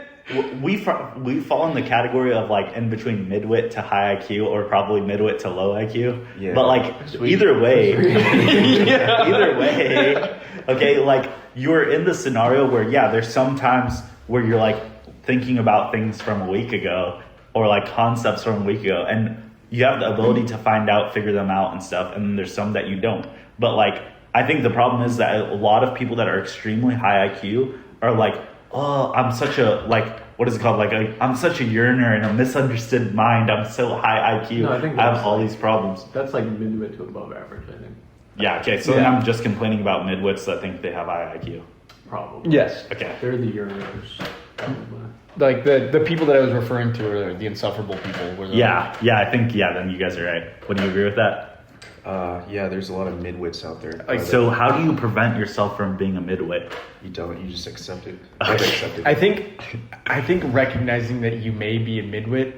A: we fall in the category of like in between midwit to high IQ, or probably midwit to low IQ.
B: Yeah.
A: But like either way, okay, like you're in the scenario where there's sometimes where you're like thinking about things from a week ago or like concepts from a week ago, and you have the ability to figure them out and stuff, and then there's some that you don't. But like I think the problem is that a lot of people that are extremely high IQ are like, oh, I'm such a what is it called? I'm such a yearner and a misunderstood mind. I'm so high IQ.
D: No, I think
A: I have
D: that's
A: all these problems.
D: That's like midwit to above average, I think.
A: Yeah. Okay. So then I'm just complaining about midwits that think they have high IQ.
D: Probably.
C: yes,
A: Okay.
D: They're the urinators.
C: like the people that I was referring to are the insufferable people. Were the,
A: Yeah. I think then you guys are right. Would you agree with that?
B: Yeah, there's a lot of midwits out there.
A: So how do you prevent yourself from being a midwit?
B: You don't. You just accept it.
A: Okay.
B: Accept it.
C: I think recognizing that you may be a midwit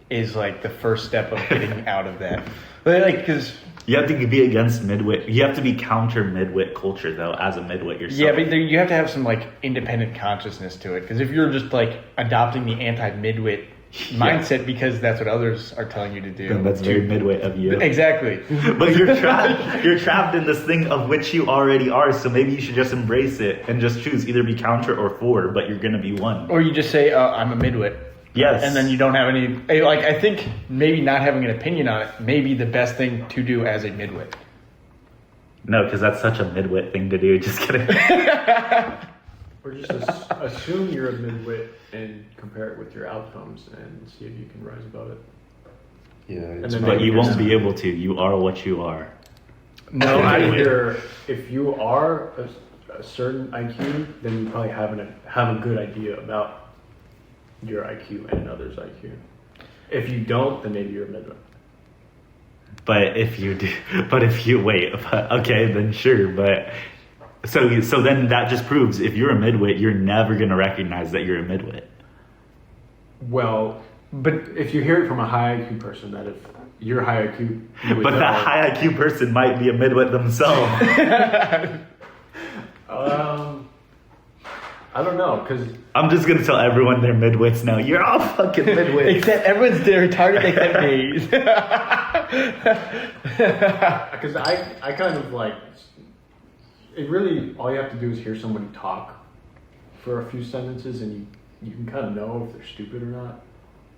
C: is like the first step of getting out of that. Like, because
A: You have to be against midwit. You have to be counter midwit culture though, as a midwit yourself.
C: yeah, but you have to have some like independent consciousness to it. Because if you're just like adopting the anti-midwit mindset because that's what others are telling you to do,
A: Then that's very midwit of you.
C: Exactly.
A: But you're trapped. You're trapped in this thing of which you already are. So maybe you should just embrace it and just choose either be counter or for. But you're gonna be one.
C: Or you just say, I'm a midwit.
A: Yes.
C: And then you don't have any, like, I think maybe not having an opinion on it may be the best thing to do as a midwit.
A: No, because that's such a midwit thing to do. Just kidding.
D: Or just assume you're a midwit and compare it with your outcomes and see if you can rise above it.
B: Yeah,
D: And then
A: But
D: maybe
A: you
D: you're
A: won't
D: not.
A: be able to. You are what you are.
C: No,
D: Either if you are a certain IQ, then you probably have a good idea about your IQ and others' IQ. If you don't, then maybe you're a midwit.
A: But if you do, okay, then sure. But so then that just proves if you're a midwit, you're never gonna recognize that you're a midwit.
D: Well, but if you hear it from a high IQ person, that if you're high IQ, you would
A: But
D: know.
A: that high IQ person might be a midwit themselves.
D: I don't know, because
A: I'm just gonna tell everyone they're midwits now. You're all fucking midwits.
C: except everyone's retarded except me.
D: because I kind of like it. Really, all you have to do is hear somebody talk for a few sentences, and you can kind of know if they're stupid or not.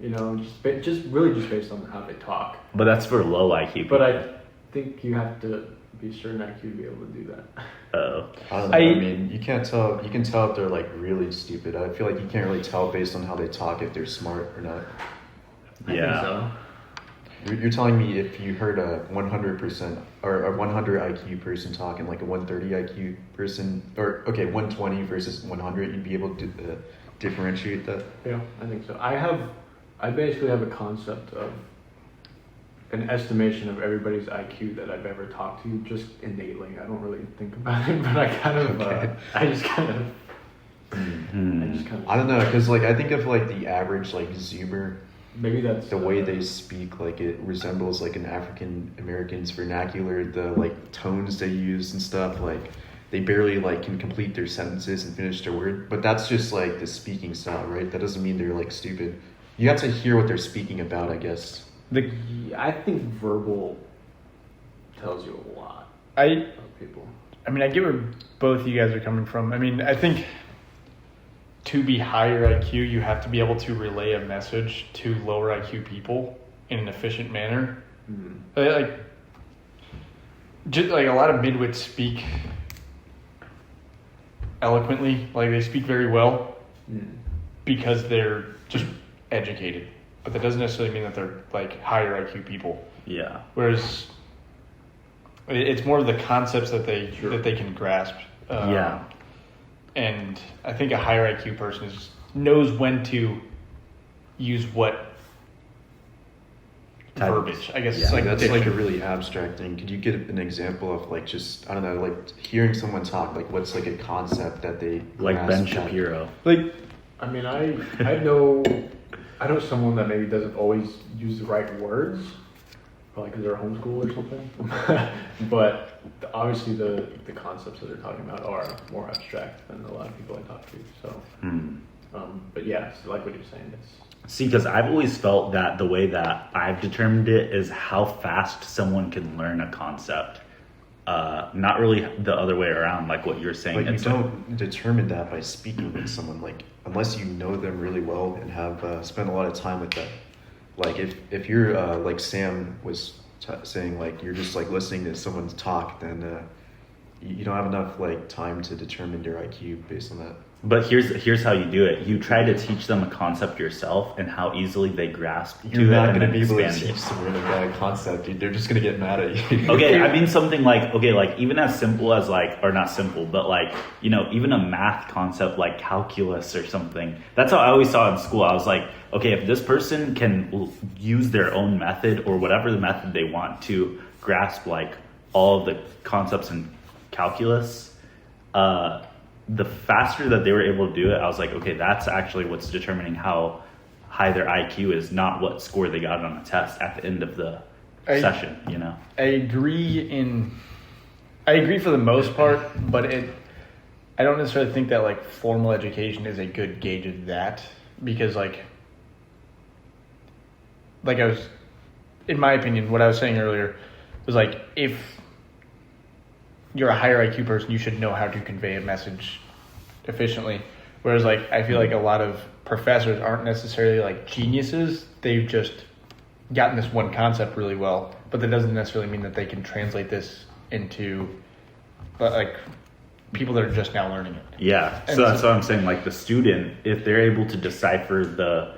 D: You know, just really just based on how they talk.
A: But that's for low IQ people.
D: But I think you have to be a certain IQ to be able to do that.
A: Oh.
B: I don't know. I mean, you can't tell. You can tell if they're like really stupid. I feel like you can't really tell based on how they talk if they're smart or not.
D: I
A: Yeah.
D: think so.
B: You're telling me if you heard a 100% or a 100 IQ person talk and like a 130 IQ person, or okay, 120 versus 100, you'd be able to differentiate that.
D: Yeah, I think so. I basically have a concept of an estimation of everybody's IQ that I've ever talked to, just innately. I don't really think about it, but I kind of,
B: Okay.
D: I just kind of.
B: I don't know, because like I think of like the average like Zoomer,
D: Maybe that's
B: the way they speak, like it resembles like an African American's vernacular. The like tones they use and stuff, like they barely like can complete their sentences and finish their word. But that's just like the speaking style, right? That doesn't mean they're like stupid. You have to hear what they're speaking about, I guess.
D: I think verbal tells you a lot
C: I
D: about people.
C: mean, I get where both you guys are coming from. I mean, I think to be higher IQ, you have to be able to relay a message to lower IQ people in an efficient manner. Like, just like a lot of midwits speak eloquently, like they speak very well because they're just educated. But that doesn't necessarily mean that they're like higher IQ people.
A: Yeah.
C: Whereas it's more of the concepts that they can grasp.
A: Yeah.
C: And I think a higher IQ person knows when to use what
A: Type.
C: verbiage. I guess
A: Yeah,
C: it's like
B: That's
C: diction.
B: like a really abstract thing. Could you give an example of like just, I don't know, like hearing someone talk, like what's like a concept that they
A: Like
B: grasp
A: Ben
B: that-
A: Shapiro.
C: like
D: I mean, I know someone that maybe doesn't always use the right words, probably because they're homeschooled or something. But obviously the concepts that they're talking about are more abstract than a lot of people I talk to. So, but yeah, so like what you're saying, it's
A: See, because I've always felt that the way that I've determined it is how fast someone can learn a concept. Not really the other way around, like what you're saying.
B: But you
A: It's
B: don't determine that by speaking with someone, like unless you know them really well and have spent a lot of time with them. Like if you're like Sam was saying, like you're just like listening to someone talk, then you don't have enough like time to determine their IQ based on that.
A: But here's how you do it. You try to teach them a concept yourself and how easily they grasp
B: You're
A: to it
B: not
A: and
B: going to
A: then
B: be able to
A: expand
B: teach
A: it.
B: someone a bad concept, dude. They're just going to get mad at you.
A: Okay, I mean something like even as simple as like, or not simple, but like, even a math concept like calculus or something. That's how I always saw it in school. I was like, okay, if this person can use their own method or whatever the method they want to grasp like all of the concepts in calculus, the faster that they were able to do it, I was like, okay, that's actually what's determining how high their IQ is, not what score they got on a test at the end of the session,
C: I agree for the most part, but I don't necessarily think that like formal education is a good gauge of that, because like I was, in my opinion, what I was saying earlier was like, if you're a higher IQ person, you should know how to convey a message efficiently. Whereas like I feel like a lot of professors aren't necessarily like geniuses. They've just gotten this one concept really well, but that doesn't necessarily mean that they can translate this into like people that are just now learning it.
A: Yeah,
C: And
A: so that's what I'm saying. Like the student, if they're able to decipher the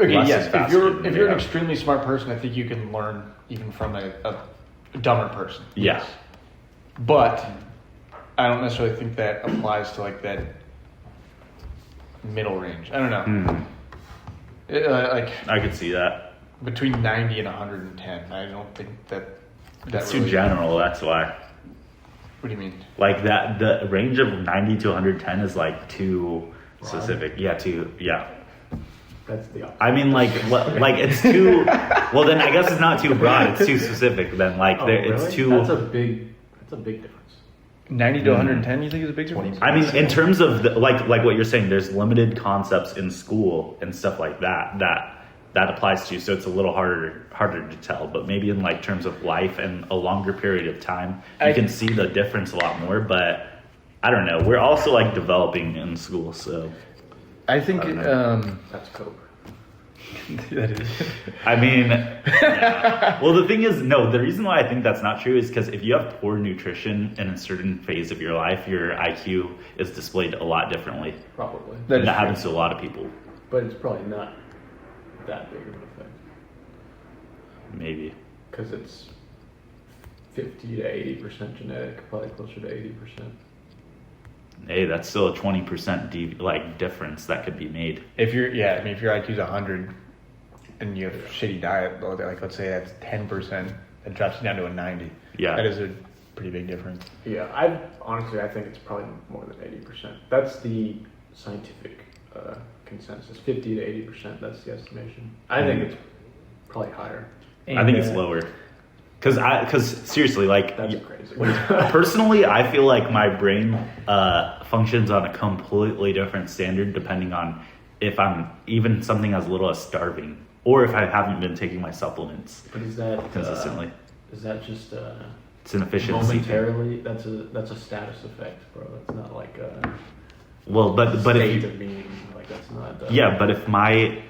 C: Okay,
A: lessons
C: yes.
A: faster,
C: If you're an extremely smart person, I think you can learn even from a dumber person.
A: yeah,
C: But I don't necessarily think that applies to like that middle range. I don't know. Like
A: I could see that.
C: between 90 and 110. I don't think that.
A: That's
C: really,
A: too general. That's why.
C: What do you mean?
A: Like that, the range of 90 to 110 is like too specific. Yeah.
D: That's the opposite.
A: I mean, like what? Like it's too. Well, then I guess it's not too broad. It's too specific. Then like it's too.
D: That's a big difference.
C: 90 to 110, you think is a big difference?
A: I mean, in terms of like what you're saying, there's limited concepts in school and stuff like that applies to you. So it's a little harder to tell. But maybe in like terms of life and a longer period of time, you can see the difference a lot more. But I don't know. We're also like developing in school, so
C: I think
D: That's Coke.
C: that is.
A: I mean, yeah. Well, the thing is, no, the reason why I think that's not true is because if you have poor nutrition in a certain phase of your life, your IQ is displayed a lot differently.
D: Probably.
C: That
A: And
C: is
A: that
C: true.
A: happens to a lot of people.
D: But it's probably not that big of an effect.
A: Maybe.
D: Because it's 50 to 80% genetic, probably closer to 80%.
A: Hey, that's still a 20% difference that could be made.
C: If your IQ's 100 and you have a shitty diet, like let's say that's 10%, it drops you down to a 90.
A: Yeah.
C: That is a pretty big difference.
D: Yeah, I think it's probably more than 80%. That's the scientific consensus. 50 to 80%, that's the estimation. I think it's probably higher.
A: I think it's lower. Because seriously, like
D: That's crazy.
A: personally, I feel like my brain functions on a completely different standard depending on if I'm even something as little as starving or if I haven't been taking my supplements
D: But is that
A: consistently.
D: Is that just
A: It's an efficiency thing.
D: momentarily? That's a status effect, bro. That's not like a
A: Well, but if
D: state
A: you,
D: of being. Like that's not.
A: yeah, but if my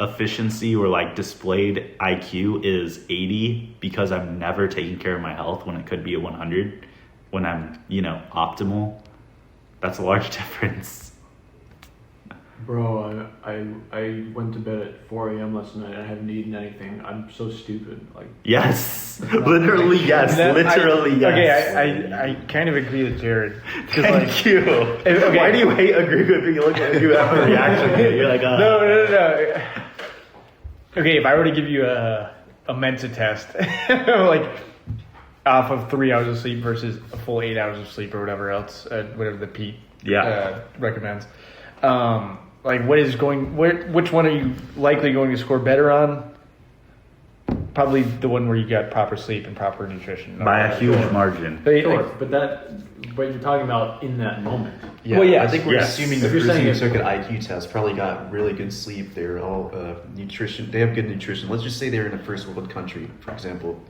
A: efficiency or like displayed IQ is 80 because I'm never taking care of my health when it could be a 100 when I'm, optimal, that's a large difference.
D: Bro, I went to bed at 4 a.m. last night and I haven't eaten anything. I'm so stupid. Like
A: Yes, literally yes, literally yes.
C: Okay, I kind of agree with Jared.
A: Thank you.
C: Okay.
A: Why do you agree with me? Look at you have a reaction. You're like,
C: No. Okay, if I were to give you a Mensa test, like off of 3 hours of sleep versus a full 8 hours of sleep or whatever else, whatever the Pete recommends. Which one are you likely going to score better on? Probably the one where you got proper sleep and proper nutrition.
A: by a huge margin.
D: sure, but you're talking about in that moment.
B: Yeah,
C: Well, yes,
B: I think we're
A: yes.
B: assuming the
D: If you're
B: person
D: saying
B: who
D: it-
B: took an IQ test probably got really good sleep. They're all nutrition. They have good nutrition. Let's just say they're in a first world country, for example.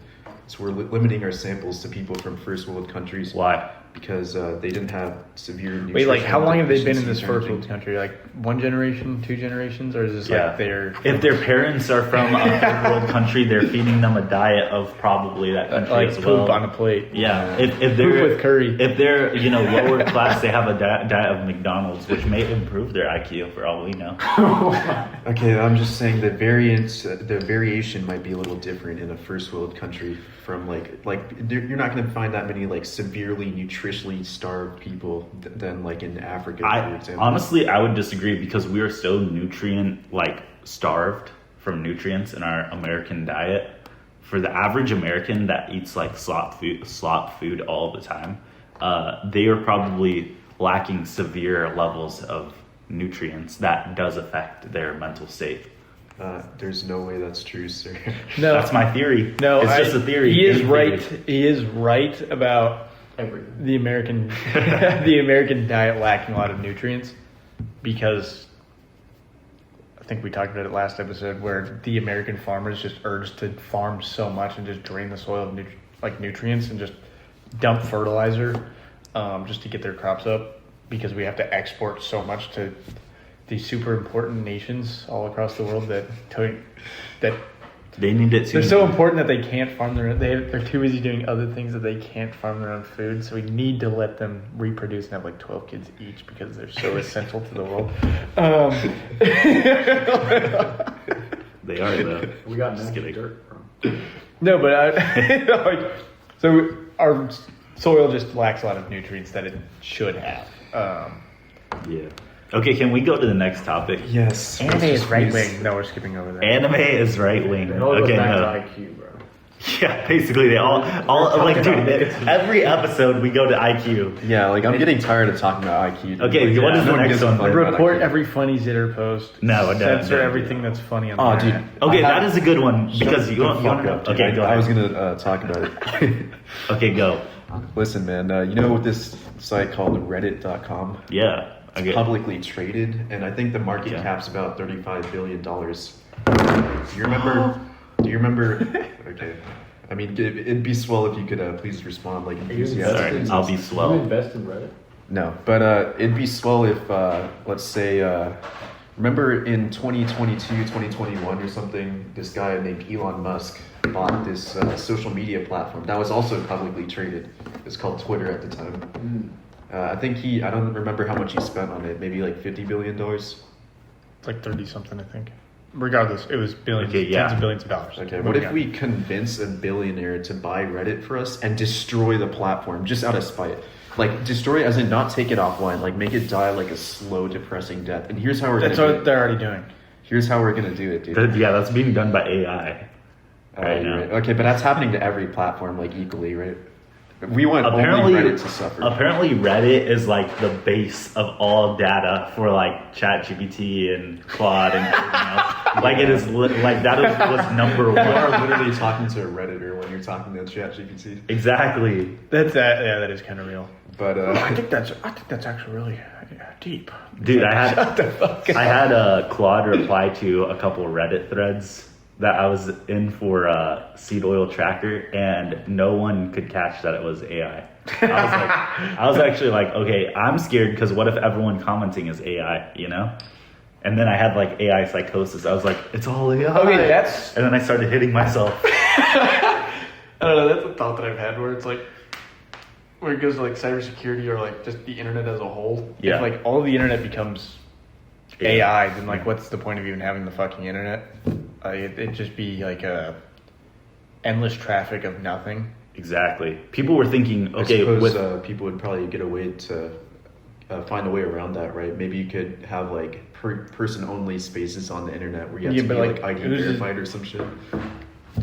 B: So we're limiting our samples to people from first world countries.
A: Why?
B: Because they didn't have severe nutrition.
C: Wait, like how long have they been in this
B: deficiencies or
C: first
B: anything.
C: world country? Like 1 generation, 2 generations, or is this
A: Yeah.
C: like they're
A: If their parents are from a third world country, they're feeding them a diet of probably that country
C: like
A: as
C: poop
A: well.
C: on a plate?
A: Yeah, if they're
C: with curry.
A: if they're lower class, they have a diet of McDonald's, which may improve their IQ for all we know.
B: Okay, I'm just saying the variation might be a little different in a first world country from you're not going to find that many like severely nutritionally starved people than like in Africa, for example.
A: Honestly, I would disagree because we are so nutrient starved from nutrients in our American diet. For the average American that eats like slop food all the time, they are probably lacking severe levels of nutrients that does affect their mental state.
B: There's no way that's true, sir.
C: No,
A: That's my theory.
C: no,
A: it's just a theory.
C: He is
A: Any
C: right.
A: theory.
C: He is right about
D: Everything.
C: the American the American diet lacking a lot of nutrients because I think we talked about it last episode where the American farmers just urged to farm so much and just drain the soil of nutrients and just dump fertilizer just to get their crops up because we have to export so much to these super important nations all across the world that
A: They need it too.
C: They're so important that they can't farm their own. They're too busy doing other things that they can't farm their own food. So we need to let them reproduce and have like 12 kids each because they're so essential to the world.
A: They are though.
D: We got
A: Just
D: magic
A: kidding.
D: dirt from.
C: No, but so our soil just lacks a lot of nutrients that it should have.
A: Yeah. Okay, can we go to the next topic?
B: Yes.
C: Anime is right wing. No, we're skipping over that.
A: Anime is right wing.
D: It all goes
A: Okay,
D: back
A: no.
D: to IQ, bro.
A: Yeah, basically they all like, dude. Every episode we go to IQ.
B: Yeah, like I'm getting tired of talking about IQ.
A: Okay,
B: Like,
A: what is the
B: everyone
A: next
B: gives a
A: one?
B: fuck about
C: Report
B: IQ.
C: every funny zitter post.
A: No,
C: Censor
A: no.
C: everything that's funny on the
B: Oh, dude.
C: internet.
A: Okay,
B: I
A: that
B: have-
A: is a good one because you
B: Shut
A: want
B: the
A: to
B: fuck
A: know.
B: up, dude.
A: Okay, go
B: I was
A: ahead.
B: gonna talk about it.
A: Okay, go.
B: Listen, man. You know this site called Reddit.com?
A: Yeah.
B: It's
A: Okay.
B: publicly traded, and I think the market
A: Yeah.
B: cap's about $35 billion. Do you remember? Do you remember? Okay. I mean, it'd be swell if you could please respond like enthusiastically.
A: Sorry, I'll be slow.
D: You invest in Reddit?
B: No, but it'd be swell if, let's say, remember in 2022, 2021 or something, this guy named Elon Musk bought this social media platform that was also publicly traded. It's called Twitter at the time. I think I don't remember how much he spent on it, maybe like $50 billion.
C: It's like 30 something, I think. Regardless, it was billions,
A: Okay, yeah.
C: tens of billions of dollars.
B: Okay, what
C: Moving
B: if
C: on.
B: we convince a billionaire to buy Reddit for us and destroy the platform just out of spite? Like, destroy as in not take it offline, like make it die like a slow, depressing death. And here's how we're
C: That's
B: gonna do
C: what
B: it.
C: they're already doing.
B: Here's how we're gonna do it, dude.
A: Yeah, that's being done by AI. Right
B: You're
A: now.
B: right. Okay, but that's happening to every platform like equally, right? We want
A: Apparently,
B: only Reddit to suffer.
A: apparently Reddit is like the base of all data for like ChatGPT and Claude and everything else. Like it is like that was number
B: You are
A: one.
B: literally talking to a Redditor when you're talking to ChatGPT.
A: Exactly.
C: That's that. Yeah, that is kind of real.
B: But
C: I think that's actually really deep.
A: Dude, I had
C: Shut the fuck up.
A: I had Claude reply to a couple Reddit threads that I was in for seed oil tracker, and no one could catch that it was AI. I was actually like, okay, I'm scared because what if everyone commenting is AI, you know? And then I had like AI psychosis. I was like, it's all AI.
C: Okay, that's.
A: And then I started hitting myself.
C: I don't know. That's a thought that I've had where it's like, where it goes to like cybersecurity or like just the internet as a whole.
A: Yeah.
C: If like all the internet becomes AI, then like what's the point of even having the fucking internet? It'd just be like a endless traffic of nothing.
A: Exactly. People were thinking, okay,
B: I suppose
A: with
B: people would probably get a way to find a way around that, right? Maybe you could have like person-only spaces on the internet where you have
C: Yeah,
B: to
C: but,
B: be
C: like,
B: like ID
C: it was just-
B: verified or some shit.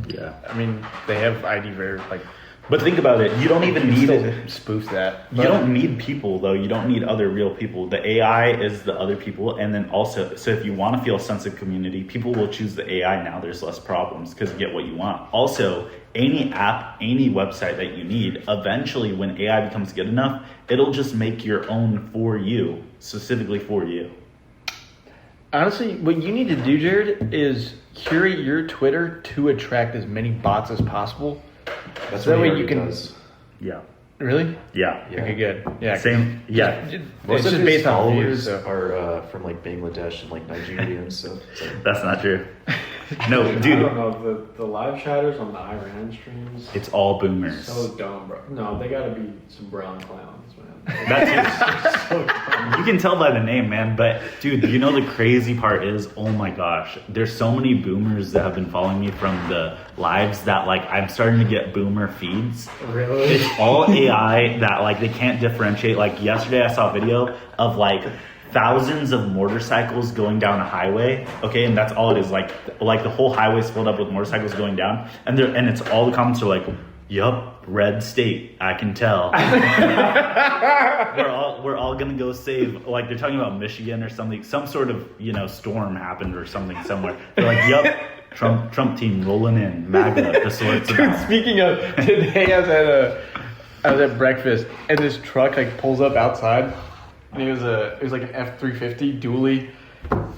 A: yeah.
C: I mean, they have ID like.
A: But think about it. You don't even
C: You
A: need
C: still
A: it.
C: spoof that.
A: You don't need people though. You don't need other real people. The AI is the other people, and then also, so if you want to feel a sense of community, people will choose the AI now. There's less problems because you get what you want. Also, any app, any website that you need, eventually, when AI becomes good enough, it'll just make your own for you, specifically for you.
C: Honestly, what you need to do, Jared, is curate your Twitter to attract as many bots as possible.
B: That's
C: So that
B: what
C: way
B: he
C: you
B: already
C: can-
B: does.
A: Yeah.
C: Really?
A: Yeah.
B: Yeah.
C: Okay, good. Yeah.
A: Same. Yeah.
C: It's
B: Most of
C: just
B: his
C: based on
B: followers
C: views. So.
B: are from like Bangladesh and like Nigeria and stuff. So.
A: That's not true. No,
D: I don't
A: dude.
D: know. The live chatters on the Iran streams.
A: It's all boomers.
D: So dumb, bro. No, they gotta be some brown clowns, man.
A: That's
D: so dumb.
A: You can tell by the name, man. But dude, you know the crazy part is, oh my gosh, there's so many boomers that have been following me from the lives that like I'm starting to get boomer feeds.
D: Really?
A: It's all AI that like they can't differentiate. Like yesterday, I saw a video of like thousands of motorcycles going down a highway. Okay, and that's all it is. Like the whole highway's filled up with motorcycles going down, and it's all the comments are like, "Yup, red state, I can tell." we're all gonna go save. Like they're talking about Michigan or something. Some sort of storm happened or something somewhere. They're like, "Yup, Trump team rolling in, MAGA." That's what it's
C: Dude,
A: about.
C: speaking of, today I was at breakfast and this truck like pulls up outside, and it was like an F-350 dually,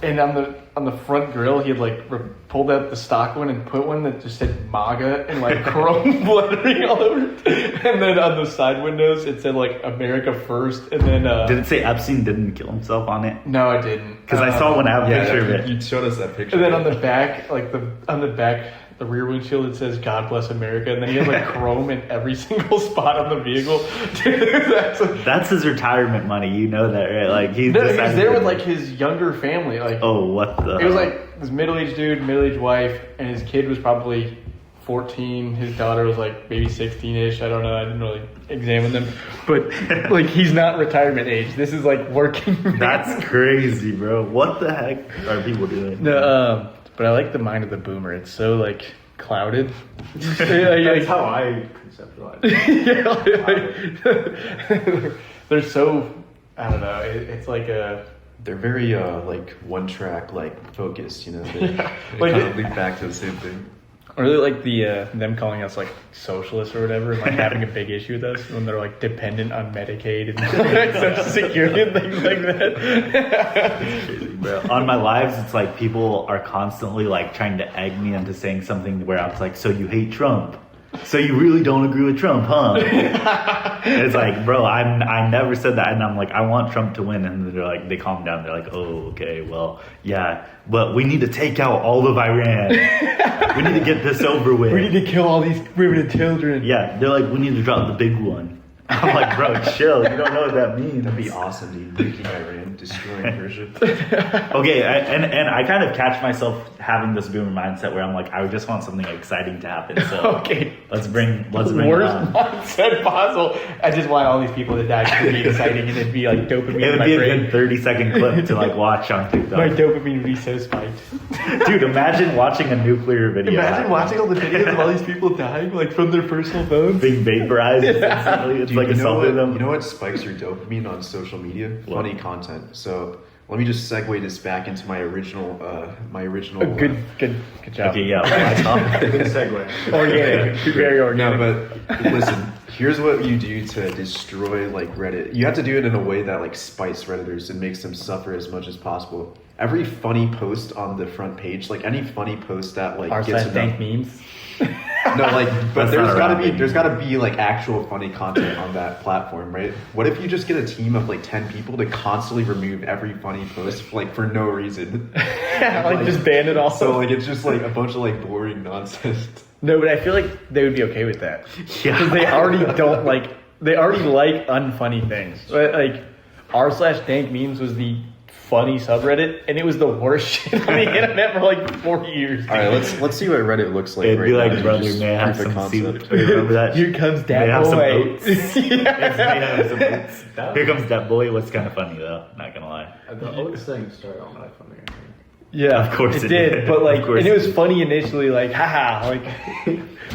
C: and on the front grill he had like pulled out the stock one and put one that just said MAGA and like chrome lettering all over it, and then on the side windows it said like America First, and then
A: Did it say Epstein didn't kill himself on it?
C: no, I didn't,
A: Because I saw one. I have a
B: Yeah,
A: picture of it.
B: you showed us that picture.
C: and then on the back, like on the back the rear windshield that says "God bless America," and then he has like chrome in every single spot on the vehicle. Dude,
A: That's his retirement money. You know that, right? Like he's
C: no, he's there with like his younger family. Like,
A: oh, what the?
C: it was like this middle-aged dude, middle-aged wife, and his kid was probably 14. His daughter was like maybe 16-ish. I don't know. I didn't really examine them, but like he's not retirement age. This is like working.
A: That's crazy, bro. What the heck are people doing?
C: No, but I like the mind of the boomer. It's so like clouded.
D: That's how I conceptualize it.
C: They're so, I don't know. It's like a.
B: They're very like one track like focused, you know. They
C: Like
B: kind of lead back to the same thing.
C: I really like the them calling us like socialists or whatever, and like having a big issue with us when they're like dependent on Medicaid and like Social Security and things like that.
A: Crazy, bro. On my lives, it's like people are constantly like trying to egg me into saying something where I was like, "So you hate Trump? So you really don't agree with Trump, huh?" And it's like, bro, I never said that, and I'm like, I want Trump to win, and they're like, they calm down. They're like, oh, okay, well, yeah, but we need to take out all of Iran. We need to get this over with.
C: We need to kill all these women and children.
A: Yeah, they're like, we need to drop the big one. I'm like, bro, chill. You don't know what that means.
B: That'd be awesome, dude. Nuking Iran, destroying Persia.
A: Okay, and I kind of catch myself having this boomer mindset where I'm like, I just want something exciting to happen. So
C: Okay.
A: let's bring it
C: Worst
A: on.
C: mindset possible. I just want all these people to die to be exciting, and it'd be like dopamine
A: It
C: in
A: would
C: my
A: be a
C: brain.
A: good 30-second clip to like watch on TikTok.
C: My dopamine would be so spiked.
A: Dude, imagine watching a nuclear video.
C: Imagine
A: happen.
C: watching all the videos of all these people dying, like from their personal phones.
A: being vaporized instantly. It's
B: Dude,
A: like
B: you know
A: assaulting them.
B: You know what spikes your dopamine on social media?
A: What?
B: Funny content. So let me just segue this back into my original.
C: Good job.
A: Okay, yeah. Well, I thought-
D: Good segue.
C: Organic, very
B: No,
C: organic.
B: but listen. Here's what you do to destroy like Reddit. You have to do it in a way that like spites Redditors and makes them suffer as much as possible. Every funny post on the front page, like any funny post that like gets enough.
C: /dank memes.
B: No, like, but
A: That's
B: there's
A: not
B: gotta
A: around
B: be
A: anymore.
B: there's gotta be like actual funny content on that platform, right? What if you just get a team of like 10 people to constantly remove every funny post like for no reason?
C: like just ban it all.
B: So like it's just like a bunch of like boring nonsense.
C: No, but I feel like they would be okay with that.
A: Yeah.
C: Because they already don't like, they already like unfunny things. Right? Like, r/dank memes was the funny subreddit, and it was the worst shit on the internet for like 4 years.
B: All right, let's see what Reddit looks like.
A: It'd
B: right
A: be like,
B: now.
A: brother,
B: Just
A: may I have
B: proof of
A: some
B: concept.
A: seaweed? Remember that?
C: Here comes
A: May I have
C: that
A: some
C: boy.
A: oats? Yes, may I have some oats? Here comes that boy. What's kind of funny though? Not gonna lie.
D: The oats thing started on my phone. I think.
C: Yeah,
A: Of course
C: it
A: it
C: did.
A: did.
C: But like,
A: Of course
C: and it
A: it
C: was
A: did.
C: funny initially, like, haha, like.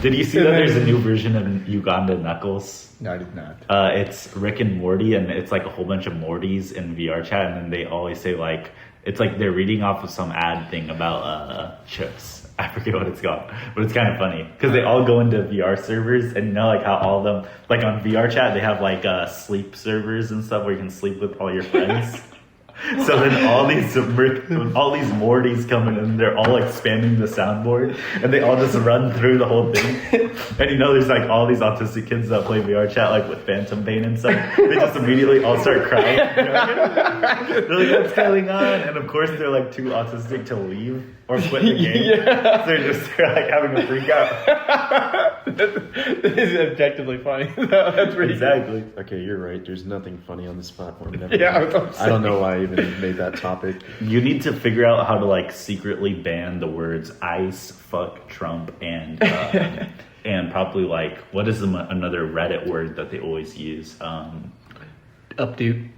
A: Did you see that there's a new version of Uganda Knuckles?
C: No, I did not.
A: It's Rick and Morty, and it's like a whole bunch of Mortys in VR chat, and then they always say like, it's like they're reading off of some ad thing about chips. I forget what it's called, but it's kind of funny because they all go into VR servers, and you know like how all of them, like on VR chat, they have like sleep servers and stuff where you can sleep with all your friends. So then all these Mortys come in and they're all like spamming the soundboard, and they all just run through the whole thing. And you know there's like all these autistic kids that play VR chat like with Phantom Pain and stuff. They just immediately all start crying. They're like, what's going on? And of course they're like too autistic to leave or quit the game.
C: Yeah.
A: They're like having a freak out.
C: This is objectively funny. That's pretty
A: Exactly.
B: Okay, you're right. There's nothing funny on this platform. Never
C: Yeah,
B: mind.
C: I was
B: I don't know why I even made that topic.
A: You need to figure out how to like secretly ban the words "ice," "fuck," "Trump," and and probably like what is another Reddit word that they always use?
C: Updo.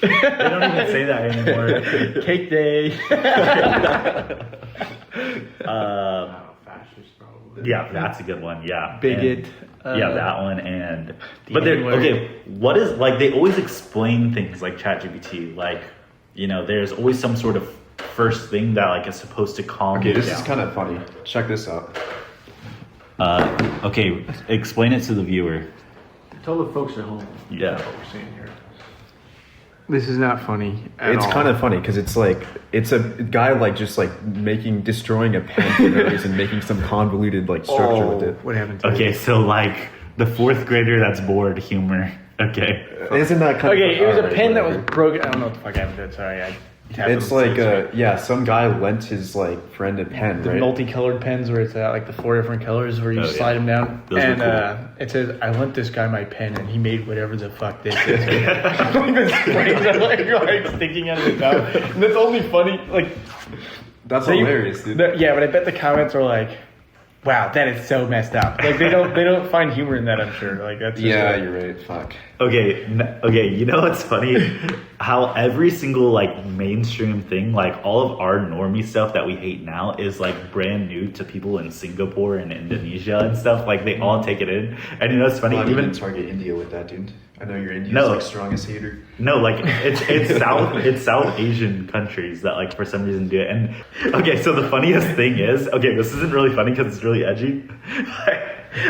A: They don't even say that anymore.
C: Cake day.
D: Fascist probably.
A: Yeah, that's a good one. Yeah,
C: Bigot.
A: And, yeah, that one. And
C: the
A: but they're
C: N-word.
A: okay. What is like they always explain things like ChatGPT. Like you know, there's always some sort of first thing that like is supposed to calm
B: Okay,
A: you
B: this
A: down.
B: is kind of funny. Check this out.
A: Okay, explain it to the viewer.
D: Tell the folks at home.
A: Yeah.
D: What we're seeing here.
C: This is not funny at
B: It's
C: all.
B: kind of funny because it's like it's a guy like just like destroying a pen for no reason, making some convoluted like structure with it.
C: What happened to
A: Okay, so like the fourth grader that's bored humor. Okay.
B: Isn't that kind
C: Okay,
B: of
C: it was a
B: alright,
C: pen that was
B: whatever.
C: broken. I don't know what the fuck happened to it. Sorry,
B: It's like some guy lent his like friend a pen,
C: the
B: right?
C: multicolored pens where it's like the 4 different colors where you slide them down.
A: Those
C: and
A: were cool.
C: it says, I lent this guy my pen and he made whatever the fuck this is. Like the springs are like sticking out of his mouth. And it's only funny, like...
B: That's hilarious, dude.
C: Yeah, but I bet the comments are like, wow, that is so messed up. Like they don't find humor in that, I'm sure. Like that's just
B: you're right. Fuck.
A: Okay, you know what's funny? How every single like mainstream thing, like all of our normie stuff that we hate now is like brand new to people in Singapore and Indonesia and stuff. Like they all take it in. And you know what's funny?
B: Well,
A: Even
B: didn't target India with that, dude. I know you're India's
A: No.
B: like strongest hater.
A: No, like it's South Asian countries that like for some reason do it. And okay, so the funniest thing is, this isn't really funny because it's really edgy.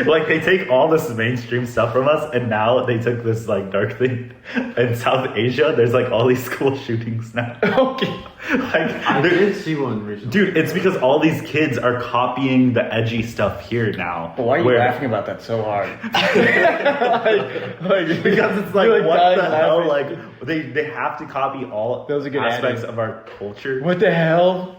A: Like they take all this mainstream stuff from us, and now they took this like dark thing. In South Asia, there's like all these school shootings now.
C: Okay.
D: I did see one recently.
A: Dude, it's because all these kids are copying the edgy stuff here now.
C: Well, why are you laughing about that so hard?
A: Because it's like,
C: you're,
A: what the
C: dying
A: hell?
C: laughing.
A: Like they have to copy all
C: That was a good
A: aspects
C: adage.
A: of our culture.
C: What the hell?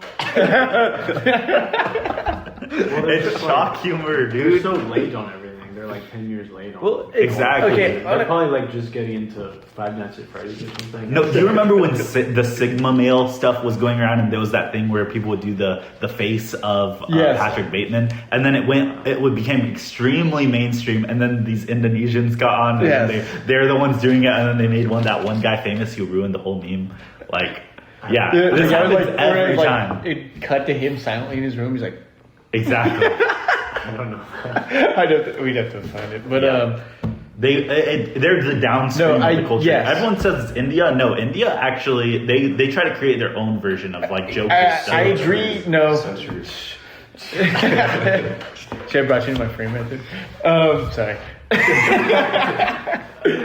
A: It's shock humor,
D: They're
A: dude.
D: so late on everything. They're like 10 years late on
C: Well,
A: Exactly.
C: Okay.
D: They're probably like just getting into Five Nights at Freddy's or something.
A: No, do you remember when the Sigma male stuff was going around, and there was that thing where people would do the face of
C: Yes.
A: Patrick Bateman, and then it became extremely mainstream, and then these Indonesians got on, and
C: Yes.
A: they're the ones doing it, and then they made that one guy famous who ruined the whole meme. Like, yeah,
C: The
A: this
C: guy was
A: happens every time.
C: It cut to him silently in his room. He's like,
A: Exactly.
D: I don't know.
C: we'd have to find it, but
A: Yeah. They're the downstream of the culture.
C: yes.
A: Everyone says it's India. No, India actually they try to create their own version of like jokes.
C: I agree. No,
B: So true.
C: should I brought you in my frame method? Sorry.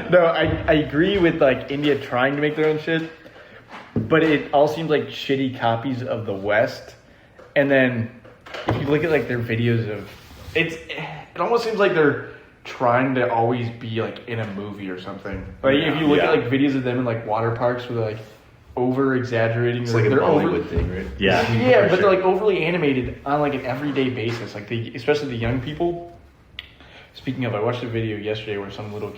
C: No, I agree with like India trying to make their own shit, but it all seems like shitty copies of the West. And then if you look at like their videos of it almost seems like they're trying to always be like in a movie or something. Like if you look at like videos of them in like water parks where they're like over exaggerating,
B: It's like a
C: they're
B: Bollywood thing, right?
A: Yeah.
C: yeah, but they're like overly animated on like an everyday basis. Like especially the young people. Speaking of, I watched a video yesterday where some little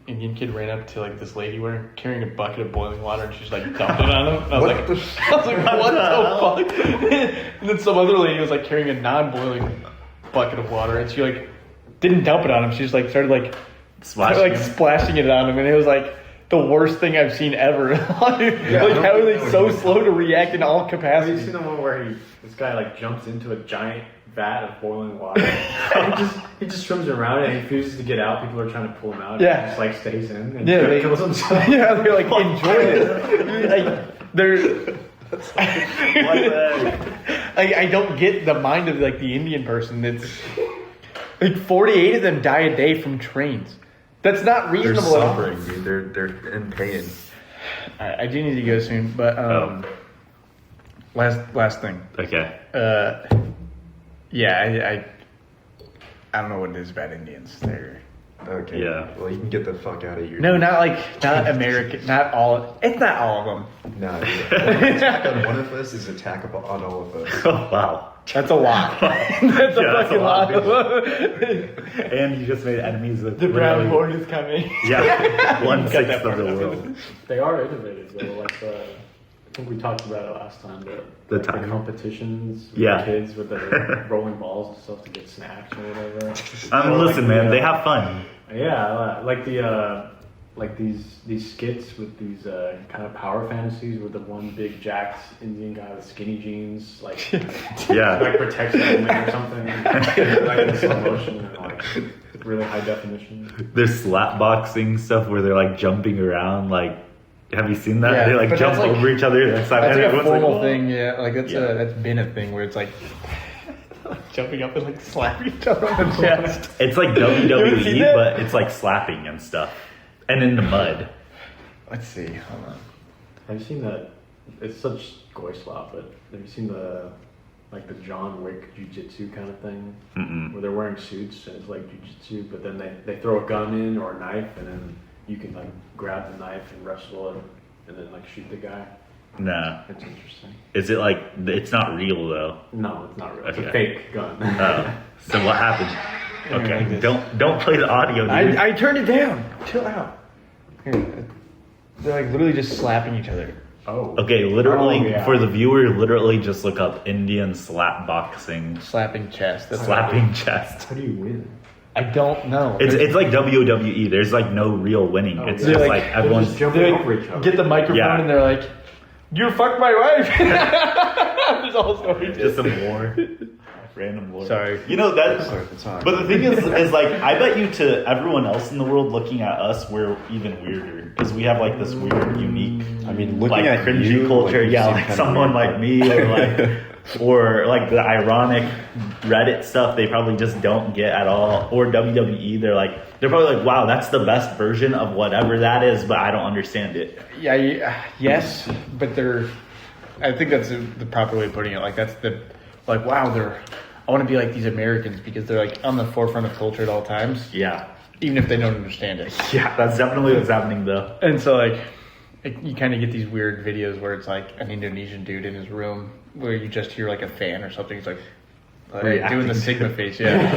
C: Indian kid ran up to like this lady carrying a bucket of boiling water, and she's like dumped it on him. I was like, what the fuck? And then some other lady was like carrying a non-boiling bucket of water, and she like didn't dump it on him. She just like started like splashing it on him, and it was like the worst thing I've seen ever. Like how are they so slow to react in all
D: Have you
C: capacity?
D: seen the one where this guy like jumps into a giant vat of boiling water? And he just swims around and he refuses to get out. People are trying to pull him out.
C: Yeah.
D: He just like stays in and
C: Yeah,
D: kills himself.
C: Yeah, they're like enjoying it. Like they're. I don't get the mind of like the Indian person that's like 48 of them die a day from trains. That's not
B: They're
C: reasonable at all.
B: suffering, dude. They're in pain.
C: I do need to go soon, but last thing.
A: Okay.
C: Yeah, I don't know what it is about Indians. They're
B: Okay.
A: Yeah.
B: Well, you can get the fuck out of here.
C: not American, not all. It's not all of them.
B: No. Attack on one of us is attack on all of us.
A: Oh wow.
C: That's a lot. That's a
A: Yeah, that's a
C: fucking
A: lot,
C: lot.
A: And you just made enemies with
C: The brown
A: literally-
C: horde is coming.
A: Yeah.
C: Got that
A: 1/6
C: part
A: of the
C: out.
A: world.
D: They are innovative though. Like I think we talked about it last time.
A: The
D: The
A: time.
D: competitions with
A: Yeah.
D: the kids with the rolling balls and stuff to get snacks or whatever.
A: Listen, man, they have fun.
D: Yeah, like like these skits with these kind of power fantasies with the one big jacked Indian guy with skinny jeans, like
A: Yeah.
D: like protects the woman or something, like in slow motion and like really high definition.
A: There's slap boxing stuff where they're like jumping around. Like, have you seen that?
C: Yeah,
A: they like
C: but
A: jump
C: that's, like-
A: over each other. That's
C: That's like a
A: everyone's
C: formal
A: "Whoa."
C: thing, yeah. Like that's
A: Yeah.
C: that's been a thing where it's like jumping up and like slapping each other on the chest.
A: It's like
C: You ever seen
A: WWE,
C: that?
A: but it's like slapping and stuff, and in the mud.
C: Let's see. Hold on.
D: Have you seen that? It's such goy slop, but have you seen the John Wick jiu-jitsu kind of thing?
A: Mm-mm.
D: Where they're wearing suits and it's like jiu-jitsu, but then they throw a gun in or a knife and then you can like grab the knife and wrestle it and then like shoot the guy.
A: No.
D: It's interesting.
A: Is it like, it's not real though?
D: No, it's not real. It's
A: Okay.
D: a fake gun.
A: Oh. So what happened?
C: Here, like
A: Okay.
C: this.
A: Don't play the audio, dude.
C: I turned it down. Chill out. Here, they're like literally just slapping each other.
D: Oh.
A: Okay, literally,
D: Oh, yeah.
A: for the viewer, literally just look up Indian slap boxing,
C: Slapping chest. That's
A: slapping chest.
D: How do you win?
C: I don't know.
A: It's like WWE. There's like no real winning.
D: Oh,
A: It's
D: yeah.
A: just
C: They're
A: like
C: like-
D: They're
A: everyone's.
D: just jumping
C: They
D: over each other.
C: get the microphone
A: Yeah.
C: and they're like, "You fucked my wife." There's also
A: Just some lore. Random lore.
C: Sorry.
A: You know that.
B: It's not.
A: But the thing is like I bet you to everyone else in the world looking at us, we're even weirder because we have like this weird, unique,
B: I mean, looking
A: like
B: at
A: cringy
B: you,
A: culture.
B: you
A: Yeah,
B: seem
A: like
B: kinda
A: someone
B: weird.
A: like me, or like, or like the ironic Reddit stuff. They probably just don't get at all. Or WWE, they're probably like, wow, that's the best version of whatever that is, but I don't understand it.
C: Yes, but they're. I think that's the proper way of putting it. Like that's the, like wow, they're. I want to be like these Americans because they're like on the forefront of culture at all times,
A: Yeah,
C: even if they don't understand it.
A: yeah, that's definitely what's happening though.
C: And so like, you kind of get these weird videos where it's like an Indonesian dude in his room where you just hear like a fan or something. He's like doing the Sigma face, yeah.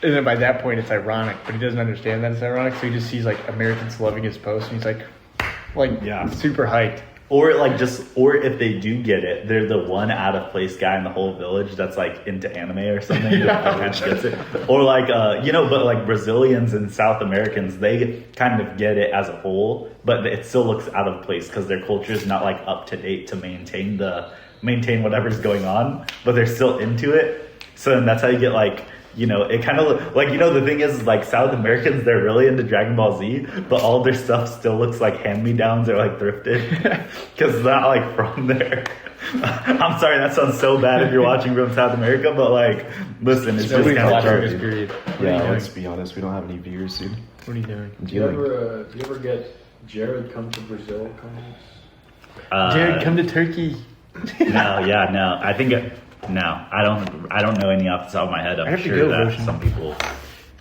C: And then by that point, it's ironic, but he doesn't understand that it's ironic. So he just sees like Americans loving his post, and he's like
A: Yeah.
C: super hyped.
A: Or like or if they do get it, they're the one out of place guy in the whole village that's like into anime or something. The village gets it. Or like but like Brazilians and South Americans, they kind of get it as a whole, but it still looks out of place because their culture is not like up to date to maintain whatever's going on, but they're still into it. So then that's how you get like. It kind of like, the thing is like South Americans, they're really into Dragon Ball Z, but all their stuff still looks like hand-me-downs or like thrifted because it's not like from there. I'm sorry, that sounds so bad if you're watching from South America, but like, listen, it's just
C: Nobody's
A: kind of
C: watching
A: true.
C: this period. What are
B: Yeah,
C: you
B: let's
C: doing?
B: be honest. We don't have any viewers, dude.
C: What are you doing?
B: I'm
D: Do you
B: dealing.
D: ever get Jared come to Brazil?
C: Jared, come to Turkey.
A: No. I think no. I don't know any off the top of my head.
C: I
A: I'm
C: have to
A: sure
C: go,
A: that
C: Roshan.
A: some people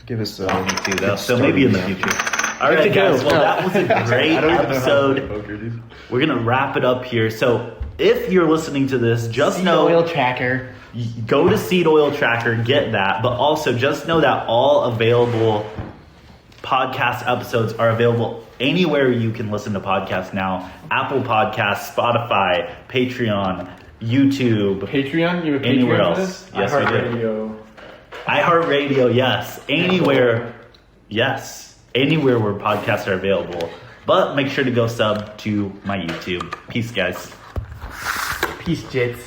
B: Give us
A: want me to though. So
B: start
A: maybe in the
B: now.
A: future. All
C: have
A: right,
C: to go.
A: guys. Well, that was a great
B: I don't even know how to
A: episode.
B: play poker, dude.
A: We're gonna wrap it up here. So if you're listening to this, just know
C: oil tracker.
A: go to Seed Oil Tracker, get that. But also just know that all available podcast episodes are available anywhere you can listen to podcasts now. Apple Podcasts, Spotify, Patreon, YouTube,
C: Patreon? You have
A: anywhere
C: Patreon for
A: else.
C: this?
A: Yes, we do.
D: iHeartRadio.
A: iHeartRadio, yes. Anywhere, yes. Anywhere where podcasts are available. But make sure to go sub to my YouTube. Peace, guys.
C: Peace, Jits.